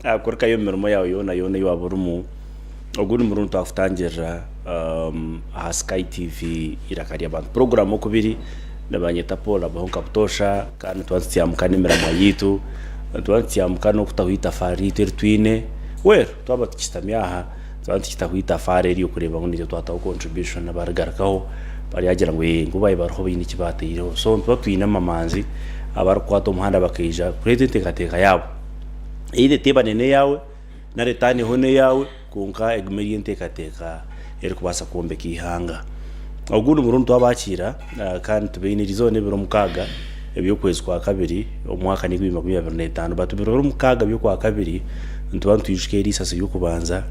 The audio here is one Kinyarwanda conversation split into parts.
akorka yo mirimo yawe yona yaburumu oguri muruntu afutangira Sky TV irakari abantu program Okubiri nabanyeta Paul Abaho kaputosha kandi twatsiyamukana imiramo yitu twatsiyamukana okutahwita fari twine wero twaba tukistamyaha twatsikitahwita fari iri kureba ngo nije twataho contribution nabargarakaho bari yagira ngo ngubaye barho bini kibatiro so twatwina mamanzi abarkwata umuhanda bakija kurete tekateka yabo ide teba nene yawe na retani hone yawe kunka egmeriye tekateka eri kubasa kuombeka ihanga ogundi muruntu abakira kandi tubinirizo nebiro mukaga ebyo kwezi kwa kabiri omwaka ni 2025 batubiro mukaga byo kwa kabiri ntubantu yishikeri sasa yukubanza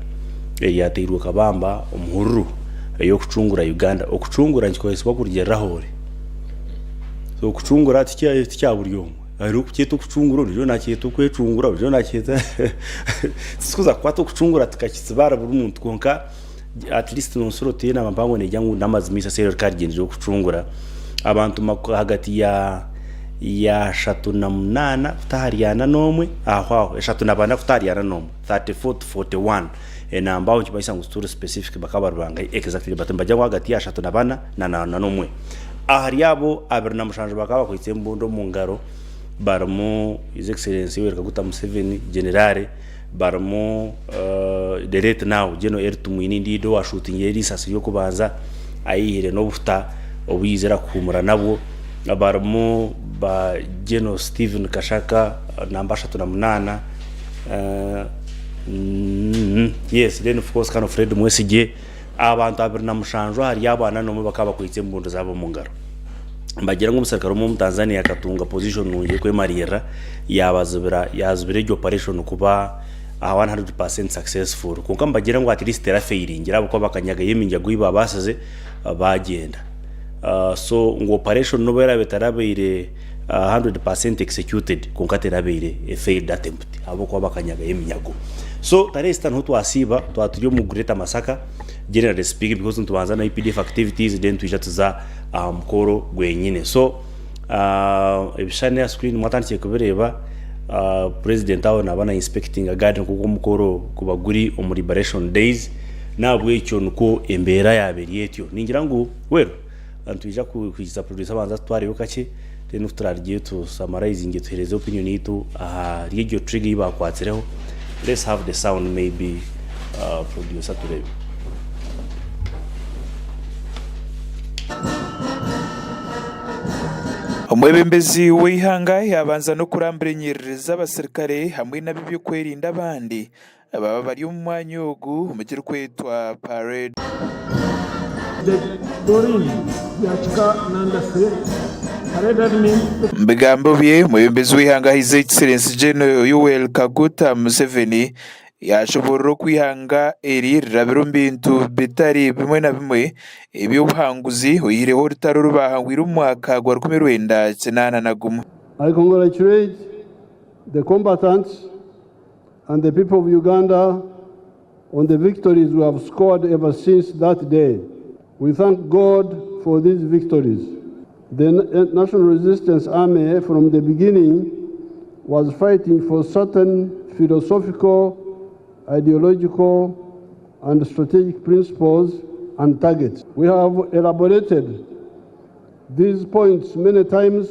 yateirwa kabamba omuhuru yo kucungura Uganda okucungura nkikweswa kurigeraho so kucungura tikya buryo ari ukyeto kucungura ryo nakyeto kwecungura ryo nakyeta sikuza kwato kucungura tukakitsibara buri muntu konka at least nonsoro tena mambango nejyangu namazimisa sero kargenje kucungura abantu hagati ya 38 futahariana nomwe aho 38 futahariana nomwe 34 to 41 enambao kibaisa ngustura specific bakabarubanga exactly batambajya hagati ya 38 na nomwe ahariabo aberna mushanje bakaba kwitse mbundo mu ngaro baramo his excellency wereka guta Museveni generale baramo the rate now geno ertumwini ndido wa shooting yeri sasa yo kubanza ayihire no bufuta obuyizera kumura nabo baramo ba geno Steven Kashaka namba 38 yes then of course kana Fred Mwesige abantu aberna mushanjwa hari yabana no bakaba kwitse mbundo zabo mu ngaro mbagira ngo umusarikaro mu Tanzania akatunga position nungiye kwe Mariera yazubira iryo operation kuba 100% successful kuko mbagira ngo at least era failing irabo ko bakanyaga yeminja guiba basaze bagenda so ngo operation no bera betarabeire 100% executed kuko aterabeire a failed attempt abo ko bakanyaga yeminyago so tarestan hutu asiba twaturiyo mu Greater Masaka general speaking because ntubanza na IPDF activities then tujatuza mukoro gwenyine so ebishane ya screen mwatantiye kubereba president aho nabana inspecting a garden kuko mukoro kubaguri on liberation days nabwe icyo nuko embera yaberiye etyo ningira ngo wero antuje kuyiza producer banza twari ukake then utrargiye to summarizing tuhereze opinion yitu rigyo trigger ibakwatsireho. Let's have the sound maybe producer today. Omwebembezi w'ihanga yabanza no kuramburenyereza abasirikare hamwe n'abibyo kwerinda abandi ababa bari mu mwanya ogu umugiro kwetwa parade mbigambo bye omwebembezi w'ihanga His Excellency General Yoweri Kaguta Museveni yashobora kwihanga eri rabiro mbintu bitari bimwe na bimwe eby'ubuhanguzi uyireho rutaro rubahangwira umwaka gwa 1981. I congratulate the combatants and the people of Uganda on the victories we have scored ever since that day. We thank God for these victories. The National Resistance Army from the beginning was fighting for certain philosophical, ideological and strategic principles and targets. We have elaborated these points many times.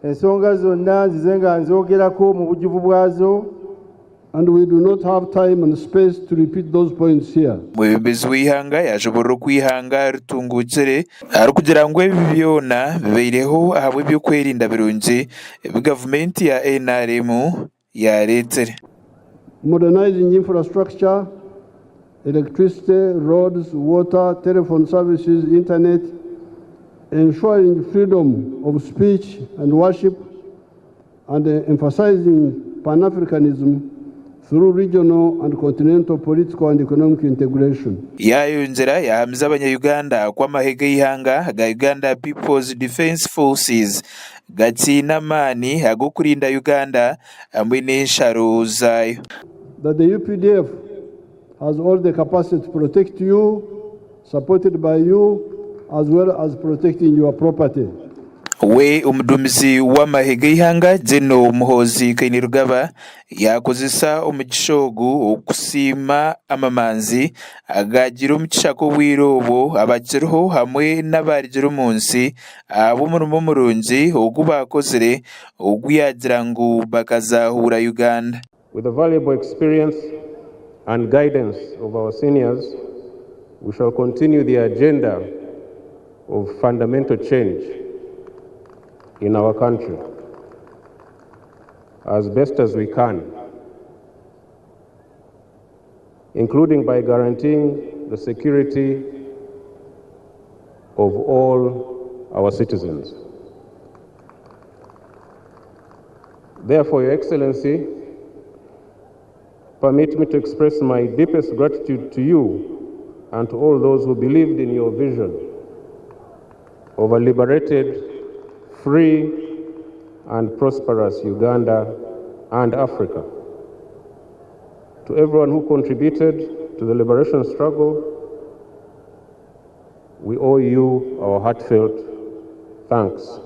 Ensonga zonna zizenga nzogerako mu bujuvu bwazo, and we do not have time and space to repeat those points here. Mwebembezi w'ihanga yashobora kwihanga rutungukire ari kugira ngo byona bibeireho ahabwe byo kwerinda birungi government ya NRM ya leta. Modernizing infrastructure, electricity, roads, water, telephone services, internet, ensuring freedom of speech and worship, and emphasizing Pan-Africanism through regional and continental political and economic integration. Yayonzera yahamza abanya-Uganda kwa mahega y'ihanga ga Uganda People's Defense Forces gatsina mani ago kurinda Uganda hamwe n'insharo zayo. That the UPDF has all the capacity to protect you, supported by you, as well as protecting your property. we omudumizi w'amahega y'ihanga Jeno Muhoozi Kainerugaba yakozesa omugisha ogu okusiima amamanzi agagira omugisha k'obwire obwo abakiriho hamwe n'abarigira omu nsi ab'omurimo omurungi ogu bakozire ogu yagira ngu bakazaahura Uganda. With the valuable experience and guidance of our seniors, we shall continue the agenda of fundamental change in our country as best as we can, including by guaranteeing the security of all our citizens. Therefore, Your Excellency, permit me to express my deepest gratitude to you and to all those who believed in your vision of a liberated, free, and prosperous Uganda and Africa. To everyone who contributed to the liberation struggle, we owe you our heartfelt thanks.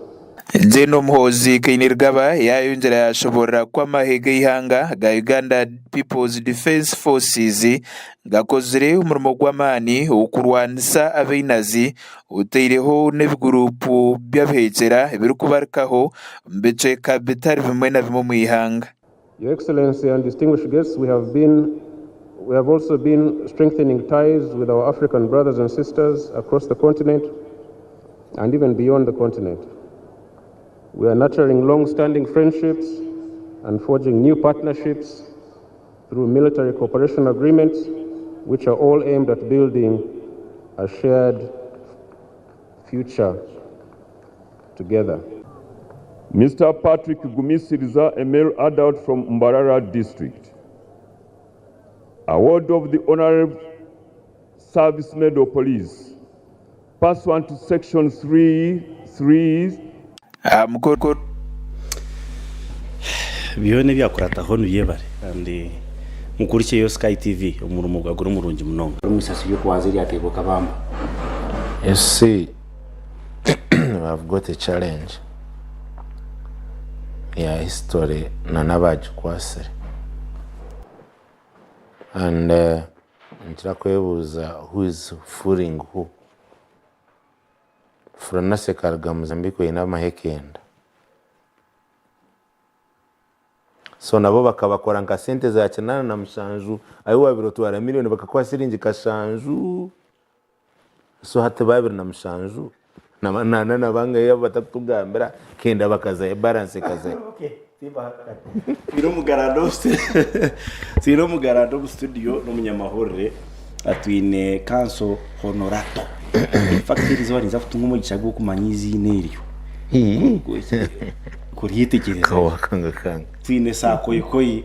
Jeno Muhoozi Kainerugaba yayongera yashobora kwa amahega y'ihanga ga Uganda People's Defence Forces gakozire umurimo gw'amani okurwanisa abainazi uteireho n'ebigurupu by'abahekera ebiri kubarikaho mbiceka bitari bimwe na bimwe mu ihanga. Your Excellency and distinguished guests, we have also been strengthening ties with our African brothers and sisters across the continent and even beyond the continent. We are nurturing long-standing friendships and forging new partnerships through military cooperation agreements, which are all aimed at building a shared future together. Mr. Patrick Gumisiriza, a male adult from Mbarara District. Award of the Honorable Service Medal Police, pursuant to Section 3 bihone byakurataho nibiyebare kandi mukurikiye yo Sky TV umurimo gwagura umurungi munonga umusasi yo kwaziri yatebo kabamba. I've got a challenge history na nabaji kwasere and ntira kwebuza who is fooling who. Franase karga Mozambique ina mahekenda, so nabo bakabakora nka sente za kinana na mushanju ayo wabiro twara miliyoni bakakwa siringi kashanju, so hate babiri na mushanju na banga yabo batatugambira kenda bakaza balance kaze. Okay, tiba siro mugarado studio no munyamahorre atwine Kanso Honorato factory zo niza kutunga umugisha gwo kumanyizi neryo kuriyitekereza kawakanga twine sakoyi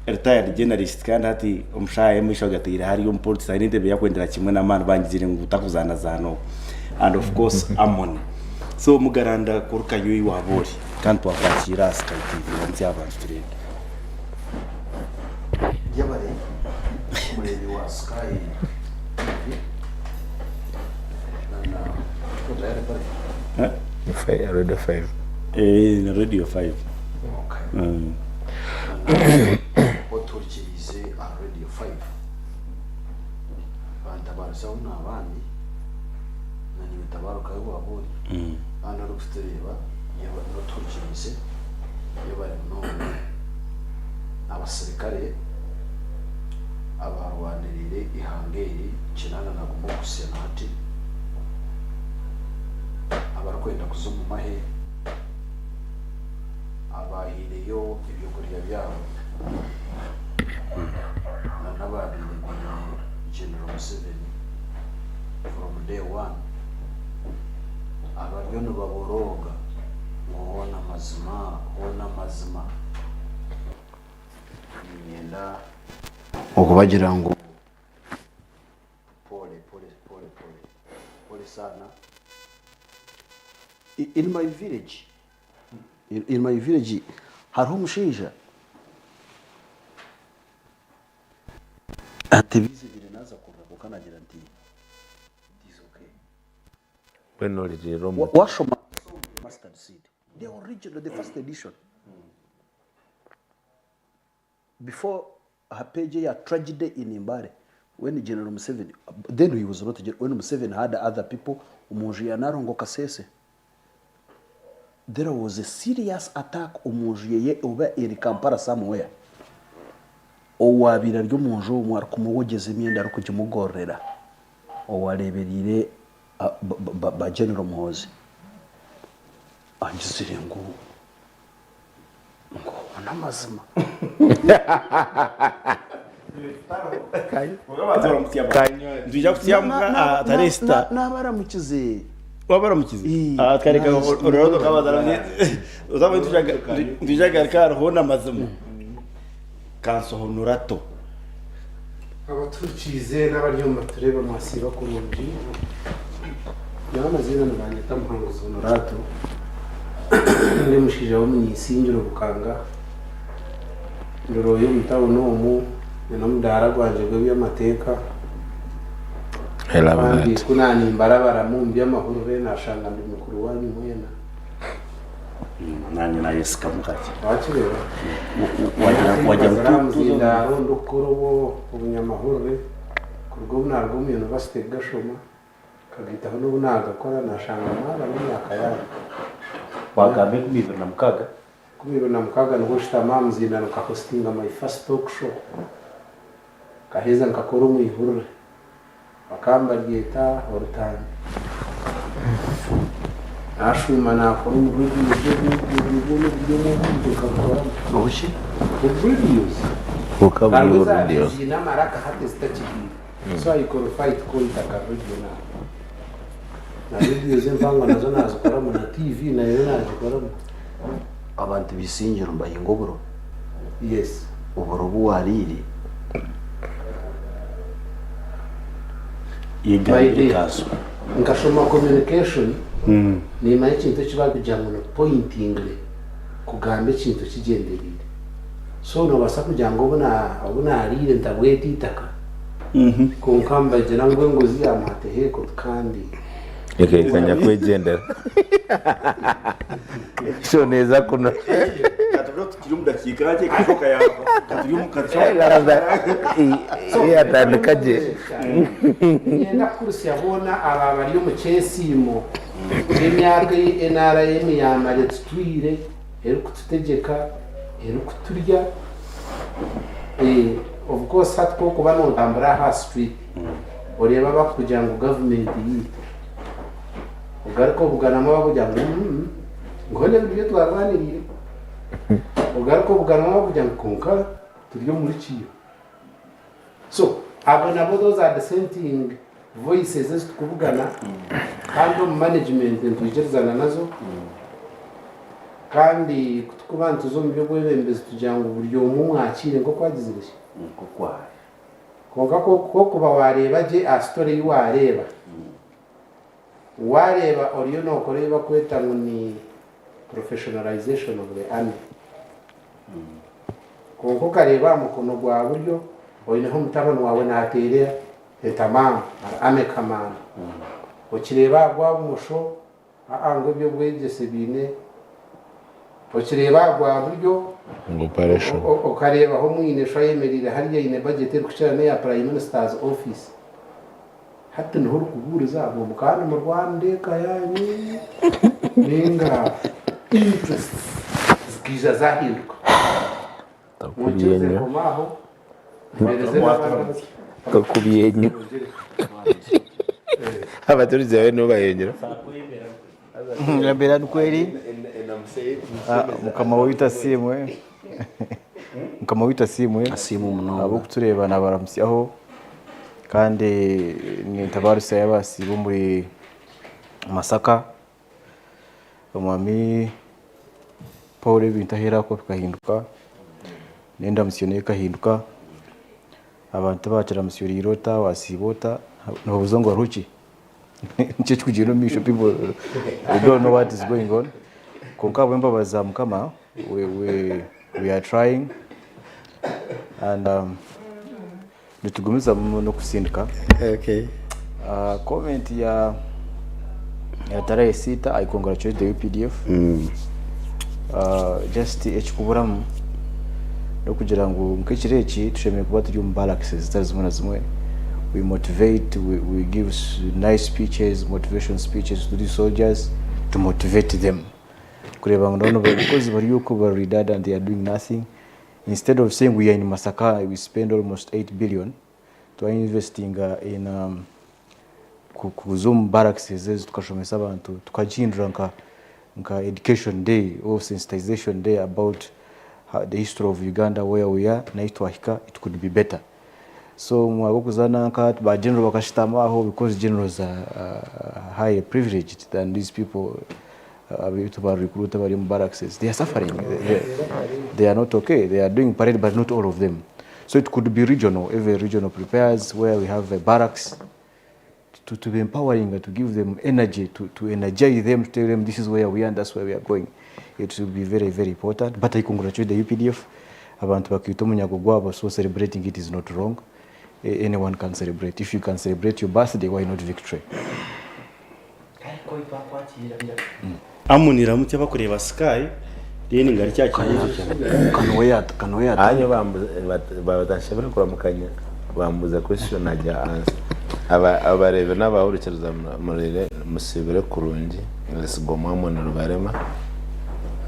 retired journalist kandi hati umshaye mwisho gatira hari yo politics ainite be yakwendera kimwe na man bangizire ngo utakuzana zano and of course amon so mugaranda kuruka yoyi wabori kandi twafashira Sky TV wanzi abantu turebe yabare murebe wa Sky Radio 5. Na Radio 5. Okay. Otorikirize a Radio 5. Bantabarasa unabandi na nibitabaruka yo waburi. Ana rukutereba yaba otorikirize yaba no abasirikare abarwanirire ihangeri kinana na gumukusenati abarakwenda kuzuma mahe abahireyo ibyoguriya byabo n'abandi General Museveni from day one abaryo nibaboroga ngona mazima nyenda okubagira ngo pole sana. In my village hariho umushinja ati bizibire naza kurabo kanagira nti it is okay when no rero washoma mustard seed. The original, the first edition. Before Hapeje, a tragedy in Imbare, when General Museveni, then he was not, when Museveni had other people, Umujianarongo Kasese, there was a serious attack Umujiye over in Kampala somewhere. Owabira ry'umunjo umwe kumugeze imyenda ari kujimugorera. Owareberire ba General Muhozi. Anjizire ngo namazima. Ndija kutiyamka ataresta. Nabaramukize. Wabaramukize. Kareka orodo kabazara. Uzaba ndujaga kar hona mazima. Kansohonurato. Abatucize n'abaryumva tureba masiba ku rumbi. Yamazina nabanyita muhanguzo honorato. Ndi mushije wo munyisinjiro bukanga. Ndoroyo mutabono mu namudara gwanje gwe by'amateka. Kandi kunani imbarabara mu by'amahoro be nashanga ndi mukuru wanyu mwena. Nani na yesika mukaki. Wakireba. Wajya mutunda rondo korobo ubunyamahoro be. Kurwo narwo mu university gashoma. Kagita hano bunagakora nashanga mara muri akayara. Wagambe kumibira na mukaga. Kumibira na mukaga ngo shitama muzina nuka hostinga my first talk show. Kaheza nkakora mu ihurure. Bakamba ryeta orutani. Ashuma nakora mu Oshi? videos. Ukabura videos. Zina maraka hata zitachiki. So I qualified ko itaka video na. Na videos mpango nazo nazikora mu TV na yo nazikora mu Abantu bisinjiro mbayingoburo. yes. Uburo wariri. Kaso. Nkashoma communication. Ni mayi kintu kibagujyango no pointing kugambe kintu kigenderire. So no basa kujyango ubona arire ntabweti itaka. Kunkamba jena ngozi amateheko kandi Kanya kwegendera. So neza kuno. Katubro tukirumda kikaje kashoka yako. Katurimu Atandikaje. Yenda kursi yabona aba bari mu cyesimo. Emyaka NRM yamare tutwire ero kututegeka ero kuturya. Of course hatko kuba no ndambara ha street. Oreba bakujya ngo government yite. Ugarko buganamo babujya ngone byo twarwanirire. Ugarko buganamo babujya konka turyo muri kiyo. So abona bo those are the same thing voices is kuvugana kandi management ntugerezana nazo kandi kubantu zo mu byo gwebembeze tujango buryo umwakire ngo kwagize gushya konka ko kuba wareba je a story wareba oriyo no koreba kweta ngo ni professionalization of the army konko kareba mukono gwa buryo oyineho mutabano wawe naterera etamam ame kamana okireba gwa umusho ngo byo bwegese bine okireba gwa buryo operation okareba ho mwine shayemerire hariya ine budget eri kucyana ya prime minister's office hatta no rukuburiza abo mukana mu Rwanda kayanyi ninga interest zikiza zahinduka takubiyenyo kakubiyenyo abaturize bawe no bayengera ngambira kweli mukama wita simwe mukama wita simwe asimu muno abo kutureba nabaramusyaho kandi ni tabaruse yabasi bo muri Masaka umwami Paul bintahera ko kahinduka nenda musiyone kahinduka abantu bacira musiyori irota wasibota no buzongo ruki nje kujino misho people we don't know what is going on konka bwemba bazamukama we are trying and nitugumiza no kusindika okay comment ya Yataraye sita, I congratulate the UPDF. Just ekikuburamu no kugira ngo mukekireki tushemeye kuba turi mu barracks zitari zimwe na zimwe. We motivate, we give nice speeches, motivation speeches to the soldiers to motivate them. Kureba ngo because bari yuko bari redundant, they are doing nothing. Instead of saying we are in Masaka, we spend almost 8 billion to investing in kuzum barracks tukashomesa abantu tukajindra nka education day or sensitization day about the history of Uganda, where we are na itwahika, it could be better. So mwago kuzana nka ba general bakashitama aho because generals are higher privileged than these people. To recruit bari mu barracks, they are suffering, they are not okay, they are doing parade but not all of them. So it could be regional, every regional prepares where we have a barracks to be empowering, to give them energy, to energize them, to tell them this is where we are and that's where we are going. It will be very, very important. But I congratulate the UPDF. Abantu bakito munyago gwabo, so celebrating it is not wrong. Anyone can celebrate. If you can celebrate your birthday, why not victory? Amunira mutya bakureba Sky deni ngari cya kintu kanoya anye batashabira kuramukanya bambuza question najya answer abarebe n'abahurikiriza murere musibire kurungi ngesigoma mwana barema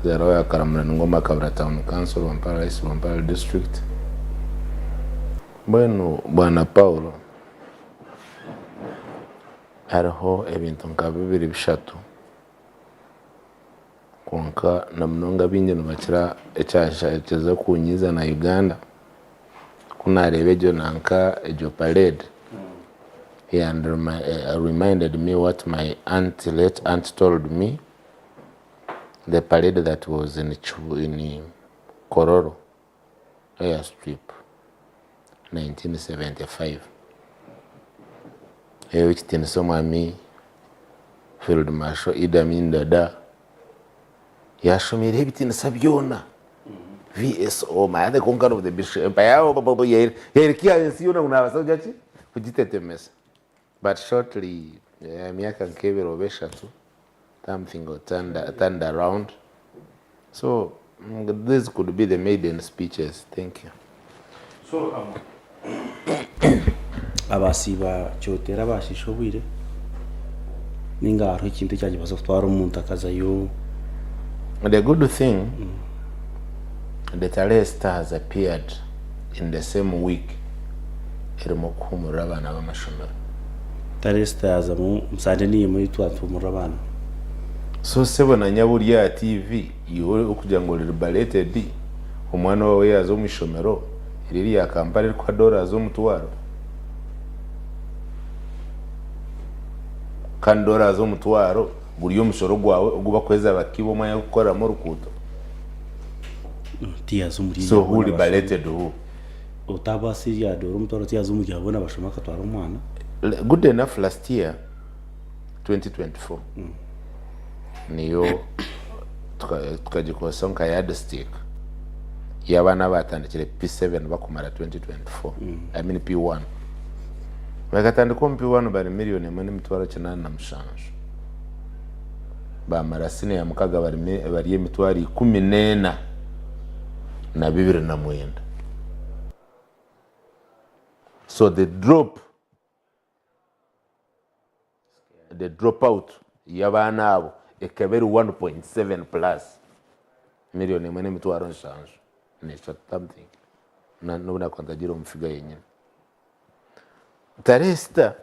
zero ya karamura ngoma Kabra Town Council Wampara District. Bueno bwana Paulo hariho ebintu nka bibiri bishatu konka namnonga binjeno bakira ecyashakeza kunyiza na Uganda kunarebe jo nanka ejo parade. He reminded me what my late aunt told me, the parade that was in Kororo airstrip 1975. Which tin somami Field Marshal Idi Amin Dada yashomere bitin sabyona VSO maade konkano of the bishop bayao babo yerkia yesiona unabasoja chi kujitetemesa. But shortly miaka nkebero beshatu something turned around. So this could be the maiden speeches. Thank you. So abasiba cyotera bashishobire ninga haro ikintu cyaje bazotwara umuntu akazayo. The good thing, the Tale Star has appeared in the same week. Irimo kumura abana b'amashomero. Tale Star azamu msande niye muri twatumura abana. So sebona nyaburiya TV yore ukugira ngo liberated umwana wawe yazo mishomero iriri ya kampani kwa dola zo mutwaro. Kan dola zo mutwaro buriyo mushoro gwawe uguba kweza bakibo manya gukora mu rukuto. Tiyazo muri. So who liberated who? Otaba siya doro mutwaro tiyazo muri abona bashoma katwara umwana. Good enough last year 2024. Niyo tukajikosa nka yard stick yabana batandikire P7 bakumara 2024. I mean P1 bakatandika P1 bari miliyoni mwe mitwaro 85 bamarasine ya mukaga bari emitwari 14 na 2009. So the dropout yabana abo ekaberi 1.7 plus miliyoni mwe mitwaro 5 ni something na nubona kwantajiro mfiga yenyine. Taresta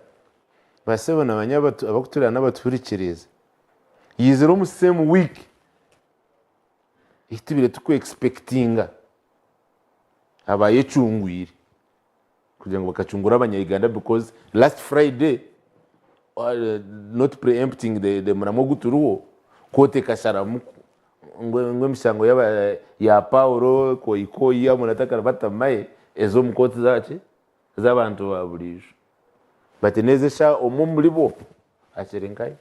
basebona abanyabatu abakutura n'abaturikiriza yizero mu same week itibire tuko expectinga abaye cyungwire kugira ngo bakacungura abanyayiganda because last Friday not preempting the muramo guturuwo kote kasaramuko ngwe misango ya Paulo ko ikoyi amunataka batamaye ezo mukoti zache z'abantu baburisho batenezesha omumlibo achirinkai.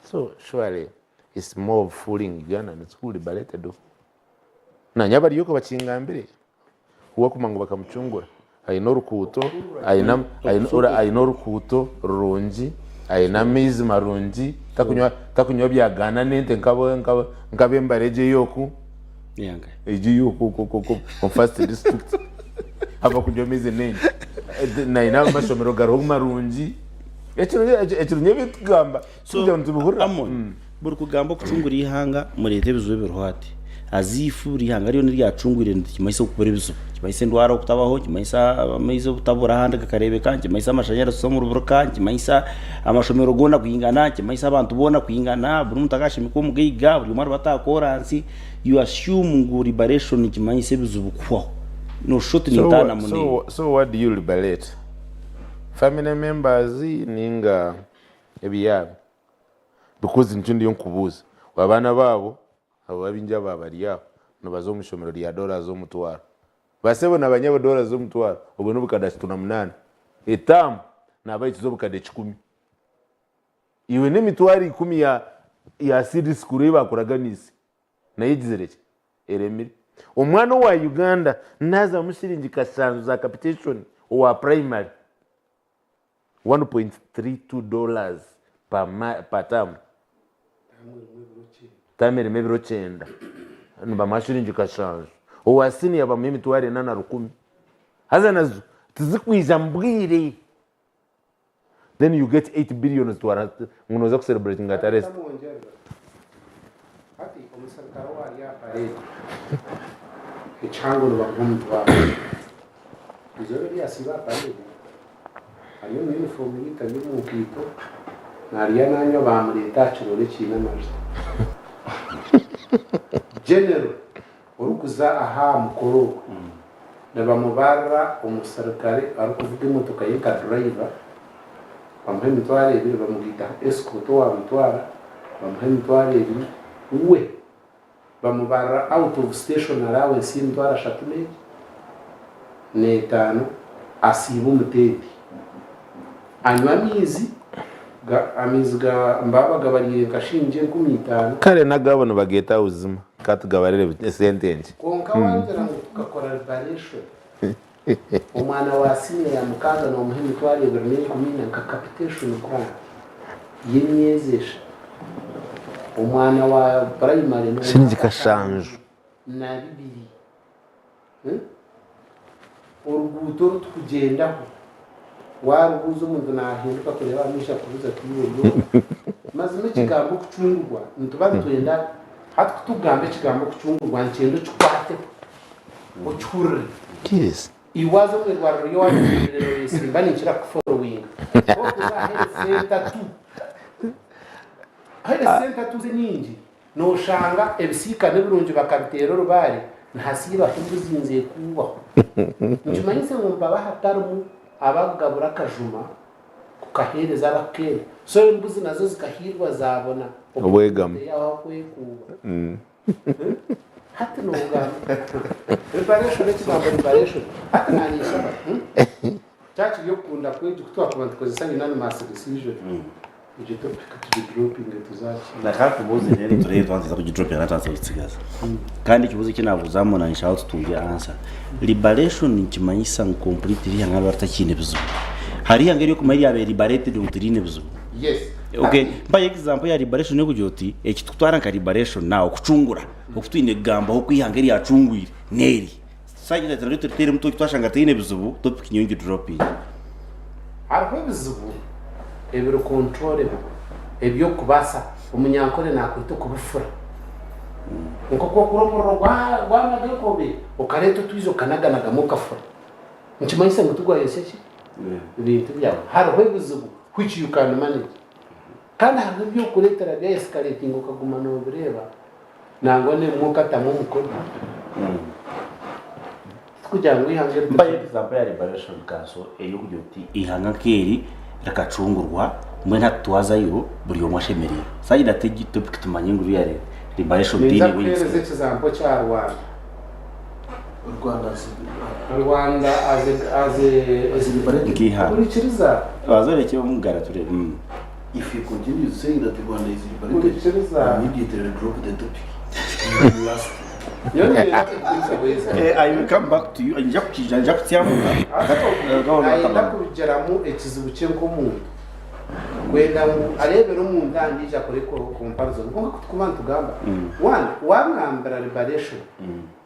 So surely it's more of fooling Uganda and it's fully liberated na nyabari yuko bachingambire uwa kumango bakamuchungura ayinorukuto ayinorukuto rungi aina amaizi marungi takunywa byagana nente nkabembareje yoku yanga eji yoku on first district aba kunywa amaizi nente naina amashomero garoho marungi ekiro nyebitugamba kugira ngo tubuhura buri kugamba kucungura ihanga murete bizuwe biruhati azifu rihanga ariyo n'iryacungurire kimaise gukora ibizuba kimaise ndwara kutabaho kimaise amaize kutabura handi kakarebe kanje kimaise amashanyarazi so mu ruburuka kimaise amashomero gona kuyingana kimaise abantu bona kuyingana buri muntu akashimiko mugiga buri mwana batakoransi you assume ngo liberation kimaise bizubu kwaho no shot ni tana munene. So what do you liberate? Family members ninga ebyabo because ntundi yonkubuza wabana babo abo babinja babali yabo no bazomushomero lya dollars z'omutwaro basebo nabanyabo dollars z'omutwaro obwo nobukadashi tuna 8 etamu nabayizo bukade 10 iwe nemitwari 10 ya seed school bakuraganisi nayigizereke eremire omwana wa Uganda naza mushiringi kasanzu za capitation wa primary $1.32 per term. Tamere mebiro chenda. Nuba mashiringi kashanju. Owa senior ba mimi tuwari 810. Haza nazo tizikwiza mbwire. Then you get 8 billion tuwara ngonoza ku celebrate ngata rest. Hati omusarikaro wali aparejo. Ichango no bakumtu wa. Izoro bya siba aparejo. Ayo uniform yita mu kito. Nariya nanyo bamureta kirore kina maje. General urukuza aha mukoro ndabamubara umusarikare arukuvuga imotoka yika driver bamuhe mitware ibiri bamugita escort wa mitwara bamuhe mitware ibiri uwe bamubara out of station allowance mitwara 3 n'etano asiba umutedi anywa amizi mbabaga bariye kashinje 15 kare nagabona bageta uzima katugabarire sentence konka wanzira ngo tukakora liberation umwana wa senior ya mukaza no muhimi twari berne kumina ka capitation kwa yemyezesha umwana wa primary no shinji kashanju na bibiri uruguto tukugendaho warubuza umuntu nahinduka kureba misha kubuza kwiyo mazime kigambo kucungurwa ntubaze tuyenda hati kutugambe kigambo kucungurwa ncendo cykwate ucurre yes iwazo mwe rwaro yo wabirero simba nikira ku following okuza hele center tuze nyingi no shanga ebisika nebirungi bakabitero rubari ntasiba kubuzinze kubaho njumanyise ngo baba hatarumu abagabura kajuma kukahereza abakere so imbuzi nazo zikahirwa zabona obwegamo yaho kwekuba hati no ugamba preparation n'ikigamba preparation hati nanisha cyacu yo kunda kweje kutwakubanza kozesa unanimous decision ije topic dropping tuzachi nakakubuze rero tureye twanza kugidropinga natanze kutsigaza kandi kibuze kinabuzamo na nshaka tutunge answer liberation nikimanyisa completely yanga batakine bizu hari yanga yo kumari yabe liberated utirine bizu yes okay by example ya liberation yo kujoti ekitutwara nka liberation nawo kucungura okutwine gamba ho kwihangeri yacungwire neri sajida tero tere mutwe twashanga tine bizu topic nyongi dropping ariko bizu ebiro control ebyo kubasa umunyankore nakwita kubufura nko kuromoro gwa madekobe ukareto twizo kanaganaga mukafura nkimayise ngo tugwa yeseki ibintu byawe hariho ibizubu which you can manage kandi hari byo kuretera bya escalating ukaguma no bireba nango ne mukata mu mukoro kugira ngo ihangere by example ya liberation kaso eyo kujoti ihanga keri rakacungurwa mwena twazayo buri omwashemerera sajida tegi topic tumanye nguru yare liberation dini wins nza example cha Rwanda as liberated kurichiriza bazore cyo mugara ture if you continue saying that Rwanda is liberated immediately drop the topic last I will come back to you njya kutiyamuka ayenda kubigeramu ekizibu cye nkomuntu kwenda ngo arebera umuntu andije akore ko comparison ngo kubantu tugamba one wamwambara liberation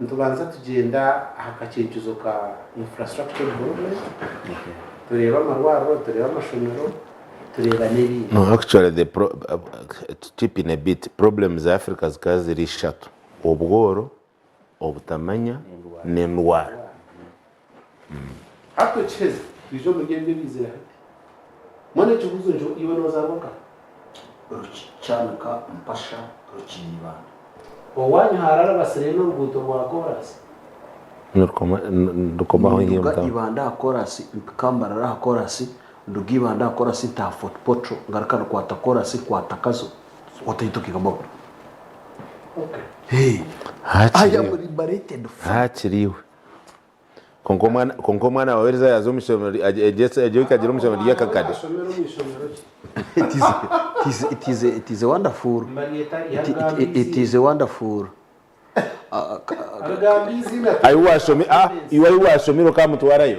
ntubanza tugenda akacenjuzo ka infrastructure development tureba amarwaro tureba amashomero tureba n'ibindi. No, actually the tip in a bit problems Africa zikazi rishatu obworo obutamanya n'endwara hato cheze bijo mugende bizera mwana chubuzo njo iwe nozaboka rucyanaka mpasha rukinyibana owanya harara basireno rubuto rwa chorus ndukomaho ngiye mutaho ibanda chorus kambarara chorus ndugibanda chorus ta fort potro ngarakana kwata chorus kwata kazo watayituka mabo okay hey I am liberated hakiriwe konko mwana waweza yazomishomero aje kagira umishomero yakakade it is wonderful it is wonderful iwa washomiro kamutwarayo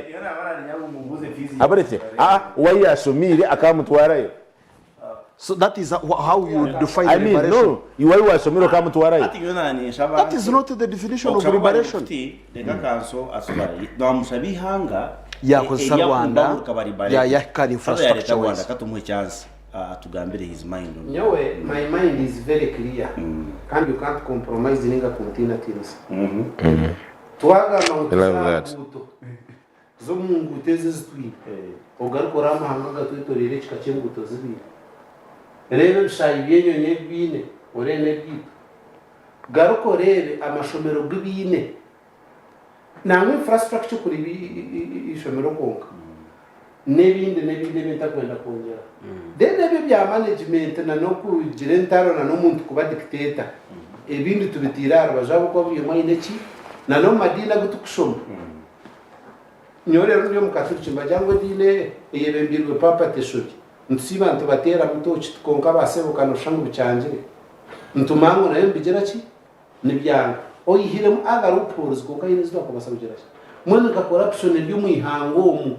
abarete wayashomire akamutwarayo. So that is how you define liberation. No, you are washomiro kamutwarayo. That is not the definition of liberation. Deka kanso asubari ndamushabihanga ya kosa Rwanda ya kari infrastructure Rwanda katumuhe chance atugambire his mind on. Nyowe my mind is very clear and you can't compromise ninga container things. Twaga mauto zo mungu teze zitwi ogarukora amahanga gatwitorere kikakembuto zibiri rebe bishayi byenyonye bine orene bwito garuko rebe amashomero bwibine namwe infrastructure kuri ishomero konka nebindi bitakwenda kongera nebe bya management na no kugira ntaro na no muntu kuba dictator ebindi tubitirara bajabo ko byo mwineki na no madina gutukushoma nyorero nyo mukaturiche majangwe dile yebembirwe papa teshoki ntsiba ntubatera mutochi konka basebuka no shangu bicanjire ntumango nayo mbigera ki nibyanga oyihire mu agaruporos konka yinizwa ko basabigera ki mwene ka corruption byo muihango mu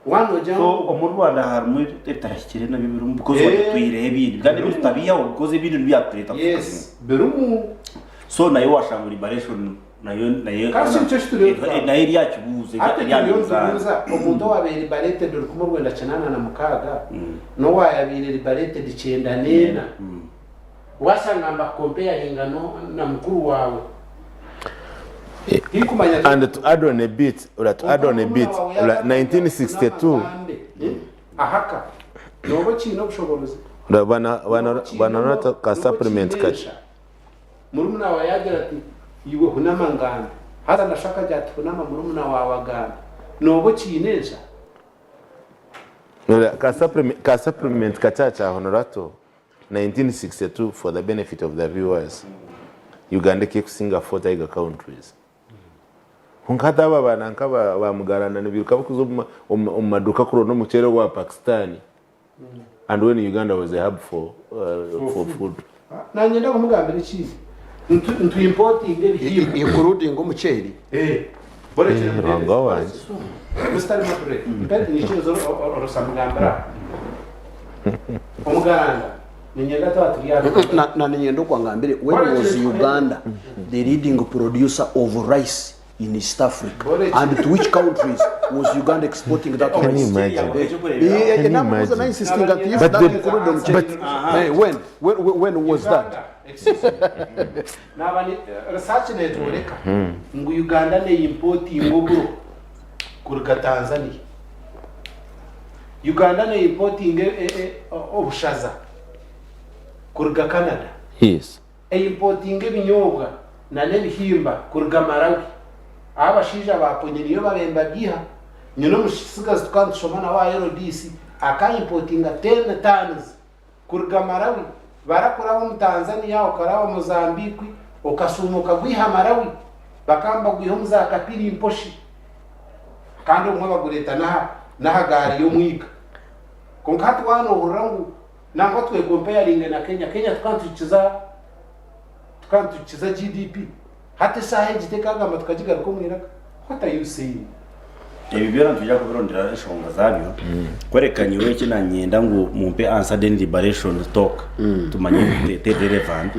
wano jango mu Rwanda harimo etarashikire na bibiru mukozi wa twirebe ibindi kandi bitabiya ukoze ibindi byatureta yes berumu so nayo washanga liberation nayo kasi cyo nayo ryakibuze ryakibuza umuntu wabere liberate dore kuma Rwanda canana na mukaga no wayabire liberate dicenda nena wasanga mba compare ingano na mukuru wawe and to add on a bit 1962 ahaka nobo chino bushobozi bana ka supplement kachi murumuna wa yagira ati iwe hunamangana hata ndashaka jati hunama murumuna wa wagana nobo chinesha ka supplement kachacha honorato 1962 for the benefit of the viewers. Uganda ke Singapore tiger countries hunkata bana nkaba bamugarana nibiruka bakuzo maduka kuro no muchere wa Pakistan and when Uganda was a hub for food na nyenda kumugambira chi ntu importing ibihimba including umuceri bore cyane rongo wanje Mr. Mapre mpete ni cyo orosamugambira umugaranda ninyenda twaturiya na ninyendo kwangambire when was Uganda the leading producer of rice in East Africa and to which countries was Uganda exporting that rice? Can you imagine? When was that? Nabani research network ngo Uganda ne importing ngobro kurga Tanzania. Uganda ne importing obushaza kurga Canada. Yes. Importing ibinyobwa na nebihimba kurga Malawi. Abashija baponye niyo babemba giha nyino mushisigaza tukanshomana wa RDC aka importinga 10 tons kurga Malawi barakora mu Tanzania okarawa Mozambique okasumuka gwiha Malawi bakamba gwiho muzakapiri imposhi kandi umwe bagureta na gari yo mwika konkati wano urangu nango twe comparing na Kenya tukantukiza GDP hata sahe jitekaga matukajiga ko mwiraka what are you saying ibi byo natujya kubirondera eshonga zabyo kwerekanye we kinanyenda ngo mumpe answer den liberation talk tumanye the relevant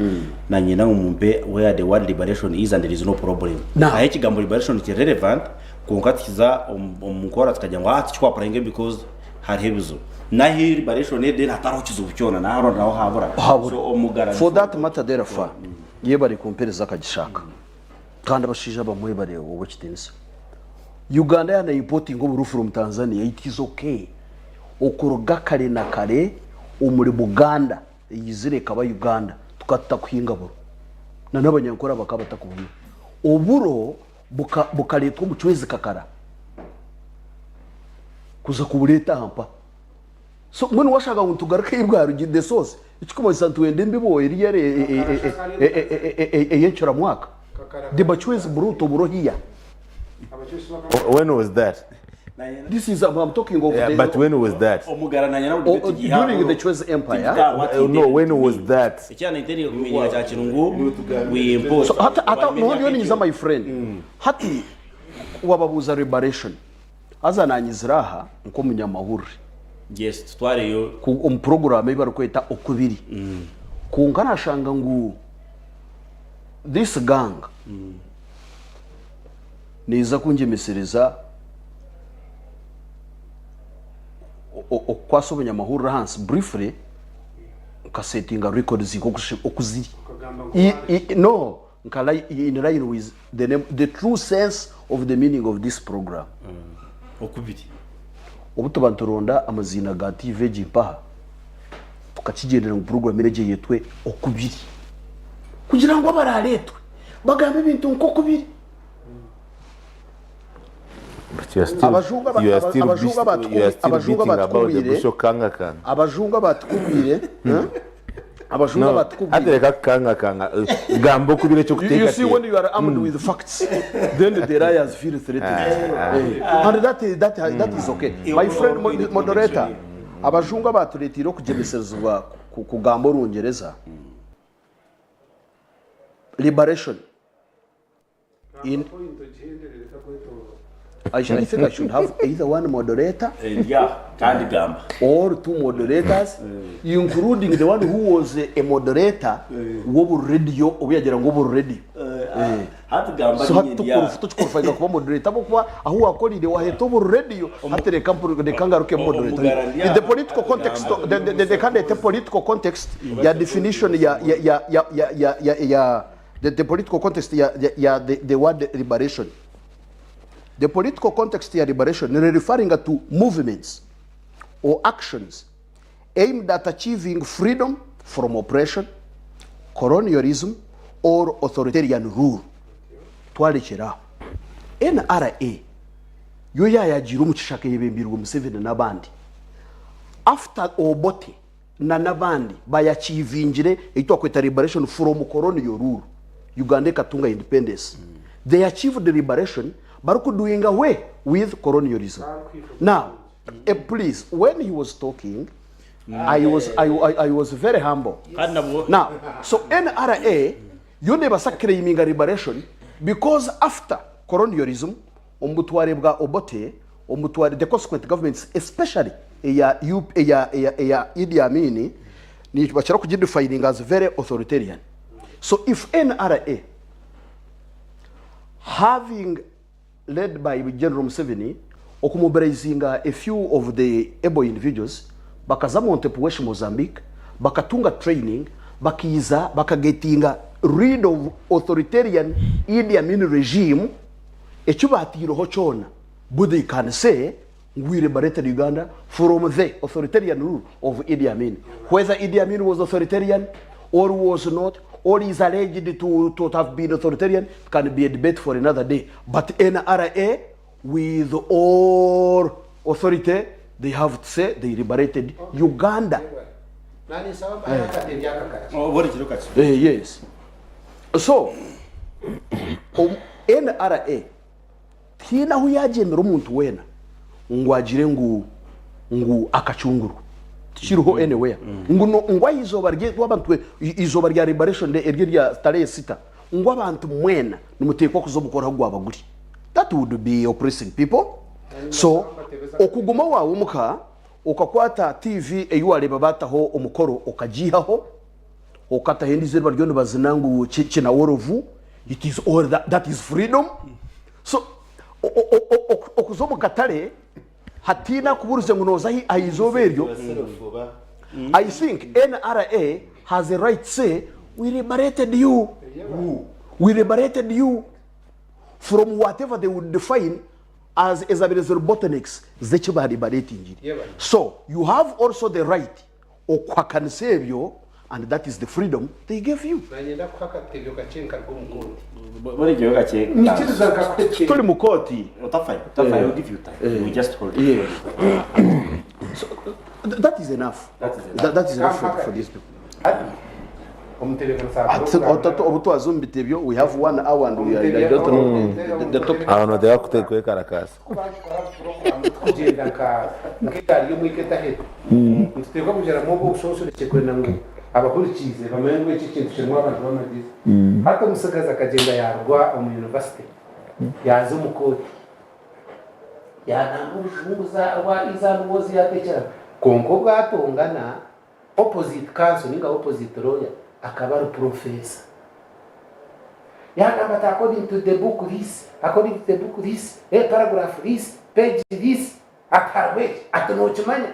na nyenda ngo mumpe where the word liberation is and there is no problem ahe kigambo liberation is relevant kunkatiza umukora tukajya ngo ati kwa prenge because hari hebizo nahi liberation ne den hataro kizo bucyona naho naho habura so omugara for that matter therefore ye bari kumpereza akagishaka kandi abashije abamwe bare wowe kitinisa Uganda yana importing oburu from Tanzania it is okay okuruga kare na kare umuri Buganda yizire kaba Uganda tukata kuhinga buru na n'abanyankora bakabata kubuye oburo bukaletwa mu cywezi kakara kuza kubureta hampa so mwene washaka ngo tugaruke ibwaro gide sose ikikomo santuende mbibo iri yare yenchura mwaka de bachwezi buruto burohiya. When was that? This is I'm talking of the, but when was that? During the Choice Empire. No, when was that? So hata no my friend. Hati wababuza liberation. Aza nanyiziraha nko munyamahuri. Yes, tware yo ku program ibaro kweta Okubiri. Kunkana shanga ngu this gang niza kungemesereza okwasobanya mahura hands briefly kasettinga records okuziri no nkala in line with the name, the true sense of the meaning of this program Okubiri obutubanturonda amazina ga TV jimpaha tukakigendera mu program ireje yetwe Okubiri kugira ngo baraletwe bagambe ibintu nko kubiri abajunga batukubire atereka kanga kanga gambo kubire cyo kuteka. You see, when you are armed with facts then the liars feel threatened and that is okay. My friend moderator abajunga baturetiro kugemesezwa ku gambo rungereza liberation in I think I should have either one moderator or two moderators, including the one who was a moderator wobu radio obyagira ngo wobu radio so hatukurufuta kuba moderator bokwa aho wakoride waheto wobu radio hatereka de kangaruke moderator in the political context the kind of political context ya definition ya the political context ya the word liberation. The political context of liberation is referring to movements or actions aimed at achieving freedom from oppression, colonialism, or authoritarian rule. Twalekera NRA yo yayagira umucishaka yebembirwa Museveni nabandi after Obote na nabandi bayachievingire ito kweta liberation from colonial rule. Uganda katunga independence. They achieved the liberation Baruku doing away with colonialism. Now, please, when he was talking, I was very humble. Now, so NRA, you never claiming liberation because after colonialism, Obote, the consequent governments, especially Idi Amin, ni defining as very authoritarian. So if NRA having led by General Museveni, okumobilizing a few of the able individuals, bakaza Montepuesh Mozambique, bakatunga training, bakiza, bakagetinga rid of authoritarian Idi Amin regime, echuba atiro hochona, Buddha can say, we liberated Uganda from the authoritarian rule of Idi Amin. Whether Idi Amin was authoritarian or was not, or is alleged to have been authoritarian, can be a debate for another day. But NRA, with all authority, they have to say they liberated Uganda. Yes. So, NRA, tina huyajemera umuntu wena ngwagire ngu akachunguru. Shiruho anywhere. Ngwa izoba rye wabantu izoba rya liberation de erya tare sita. Ngwa abantu mwena numutekwa kuzobukora gwa abaguri. That would be oppressing people. so okuguma wawe umuka ukakwata TV eyuwareba bataho umukoro ukajihaho ukatahindizwe baryo bazinangu kina worovu. It is all that is freedom. So okuzomu katale hatina kuburuze ngunoza aizoberyo. I think NRA has a right to say we liberated you. We liberated you from whatever they would define as a bottlenecks zechiba liberating. So you have also the right okwakan save you, and that is the freedom they gave you. Tuli mukoti. Utafai, I'll give you time. We just hold it. So that is enough. That is enough for these people. We have 1 hour and we are the topic. I don't know, they have to take away Caracas. abakurikize bamenye iki kintu kirimo abantu bamagize hata musagaza akagenda yarwa mu university yaza umukoti yanamujumuza wa izanuwozi yatekera konko bwatongana opposite council ninga opposite lawyer akaba ari professor yakamba according to the book this paragraph this page this atarwe atanochimanya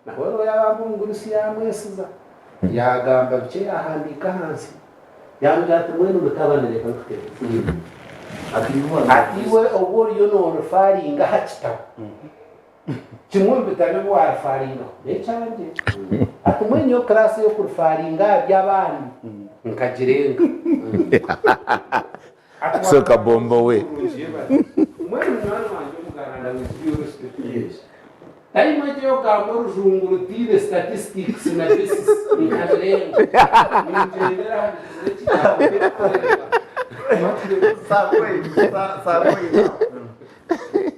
na horo yabambungurusi yamwesiza yagamba bice yahandika hansi yambwate mwene mutabanire bakute atiwe obori yo no refaringa hachita kimwe bitane bo refaringa necanje atumwenye yo class yo kurefaringa by'abandi nkajirenga Soka bombo we mwene mwana wanje mugana with Aí mas eu acabo junto de statistics na basis em caderno.